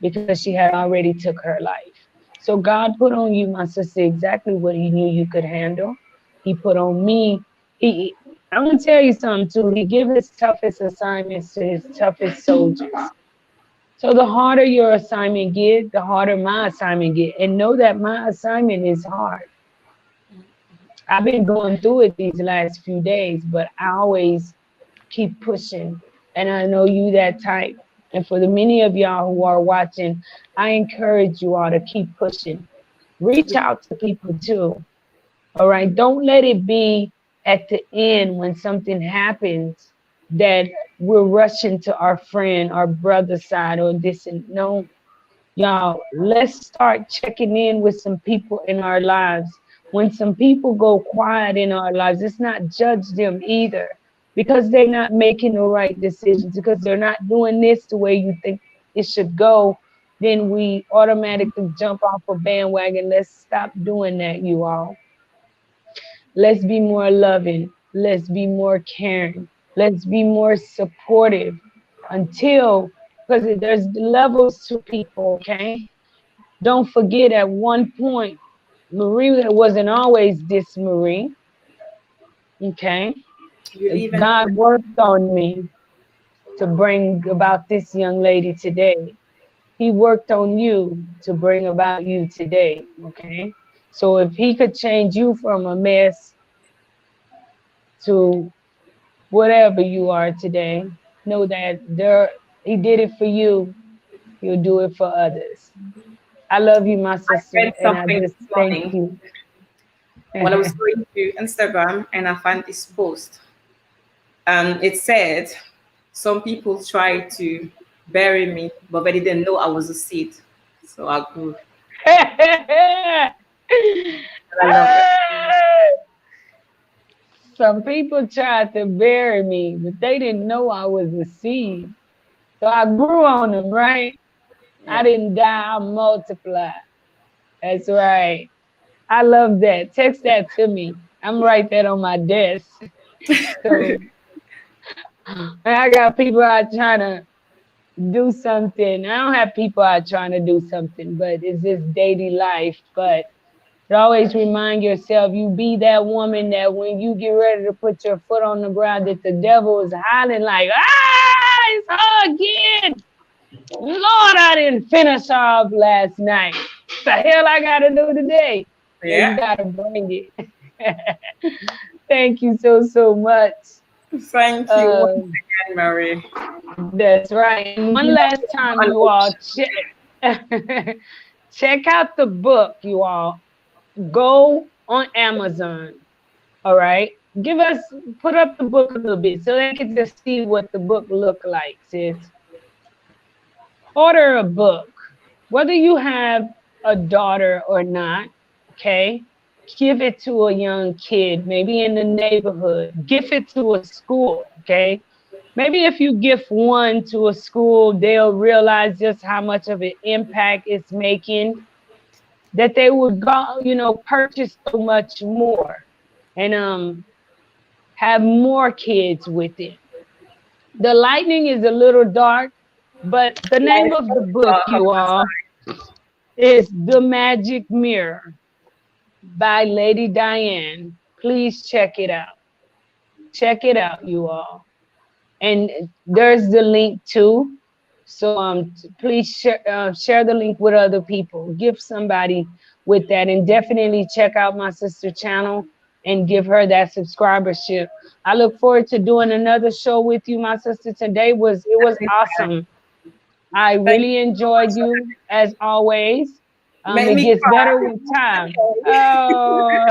because she had already took her life. So God put on you, my sister, exactly what he knew you could handle. He put on me. He I'm gonna tell you something too. He give his toughest assignments to his toughest soldiers. So the harder your assignment get, the harder my assignment get. And know that my assignment is hard. I've been going through it these last few days, but I always keep pushing. And I know you that type. And for the many of y'all who are watching, I encourage you all to keep pushing. Reach out to people too. All right. Don't let it be at the end when something happens that we're rushing to our friend, our brother side or this and no. Y'all, let's start checking in with some people in our lives. When some people go quiet in our lives, it's not judge them either because they're not making the right decisions, because they're not doing this the way you think it should go. Then we automatically jump off a bandwagon. Let's stop doing that, you all. Let's be more loving. Let's be more caring. Let's be more supportive until, because there's levels to people, okay? Don't forget at one point, Marie wasn't always this Marie, okay? You even God worked on me to bring about this young lady today. He worked on you to bring about you today, okay? So if he could change you from a mess to whatever you are today, know that he did it for you, he'll do it for others. I love you, my sister, read and I something just this thank morning you. when I was going to Instagram and I found this post. It said some people tried to bury me, but they didn't know I was a seed. So I grew. And I love it. Some people tried to bury me, but they didn't know I was a seed. So I grew on them, right? I Yeah. didn't die, I multiplied. That's right. I love that. Text that to me. I'm write that on my desk. So I got people out trying to do something. I don't have people out trying to do something, but it's just daily life. But always remind yourself, you be that woman that when you get ready to put your foot on the ground, that the devil is howling like, ah, it's her again. Lord, I didn't finish off last night. What the hell I gotta do today? Yeah, you Yeah. gotta bring it. Thank you so much. Thank you once Uh, again, Mary. that's right. And one You last know, time, on you all check check out the book, you all. Go on Amazon. All right. Give us put up the book a little bit so they can just see what the book look like, sis. Order a book. Whether you have a daughter or not, okay? Give it to a young kid, maybe in the neighborhood. Give it to a school, okay? Maybe if you gift one to a school, they'll realize just how much of an impact it's making, that they would go, purchase so much more and have more kids with it. The lightning is a little dark, but the name life of the book, of you my all, is The Magic Mirror by Lady Diane. Please check it out. Check it out, you all. And there's the link too. So please share the link with other people. Give somebody with that, and definitely check out my sister channel and give her that subscribership. I look forward to doing another show with you, my sister. Today was time. awesome. I Thank really you so enjoyed much for you as always. make It me gets better with cry. time. Okay. Oh,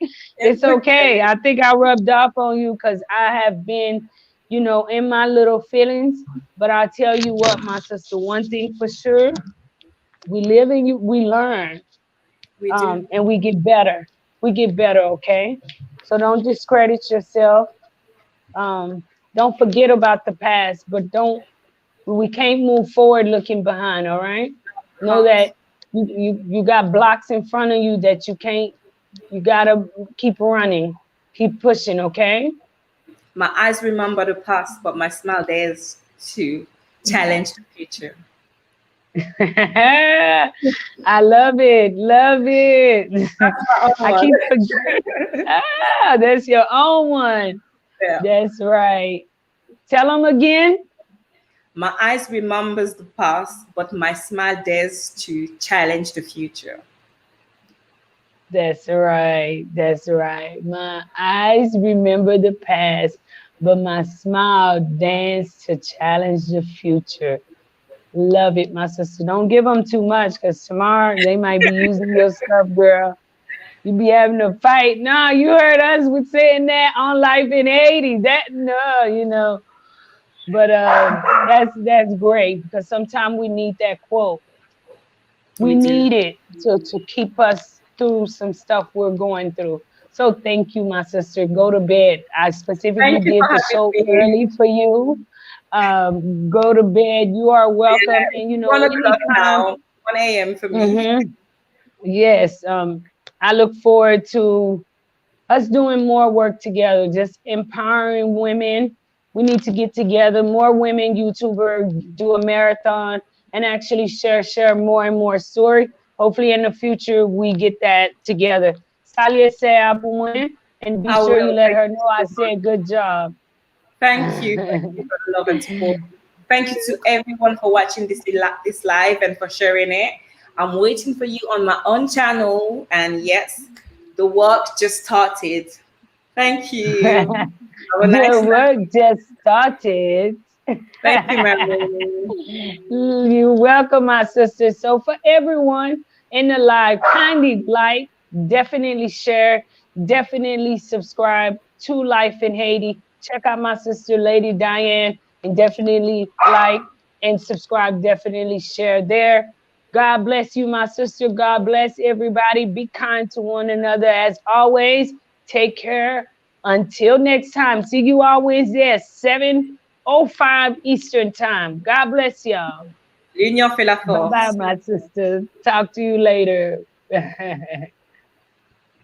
It's it's okay. okay. I think I rubbed off on you because I have been you know, in my little feelings. But I'll tell you what, my sister, one thing for sure, we live and we learn, We do. and we get better. We get better, okay? So don't discredit yourself. Um, don't forget about the past, but don't we can't move forward looking behind, all right? Know Can't. that you got blocks in front of you that you can't, you gotta keep running, keep pushing, okay? My eyes remember the past, but my smile dares to challenge the future. I love it, love it. My own I one. keep forgetting. Ah, that's your own one. Yeah. That's right. Tell them again. My eyes remembers the past, but my smile dares to challenge the future. That's right. That's right. My eyes remember the past, but my smile dance to challenge the future. Love it, my sister. Don't give them too much because tomorrow they might be using your stuff, girl. You be having a fight. No, you heard us with saying that on Life in Haiti. That no, you know. But that's great because sometimes we need that quote. We We do. need it to keep us through some stuff we're going through. So thank you, my sister. Go to bed. I specifically Thank you for did the having show me. early for you. Go to bed. You are welcome. Yeah, And you know, 1 o'clock anytime. now, 1 a.m. for me. Hmm. Yes. I look forward to us doing more work together, just empowering women. We need to get together, more women YouTuber, do a marathon, and actually share more and more story. Hopefully, in the future, we get that together. Salia say and be I sure you will. let Thank her you know I so much. said good job. Thank you. Thank you for the love and support. Thank you to everyone for watching this live and for sharing it. I'm waiting for you on my own channel. And yes, the work just started. Thank you. Have a The nice work night. just started. Thank you, Mary. You're welcome, my sister. So, for everyone in the live, kindly like, definitely share, definitely subscribe to Life in Haiti. Check out my sister, Lady Diane, and definitely like and subscribe, definitely share there. God bless you, my sister. God bless everybody. Be kind to one another as always. Take care. Until next time. See you all Wednesday at 7:05 Eastern Time. God bless y'all. L'union fait la Bye bye, force. my sister. Talk to you later.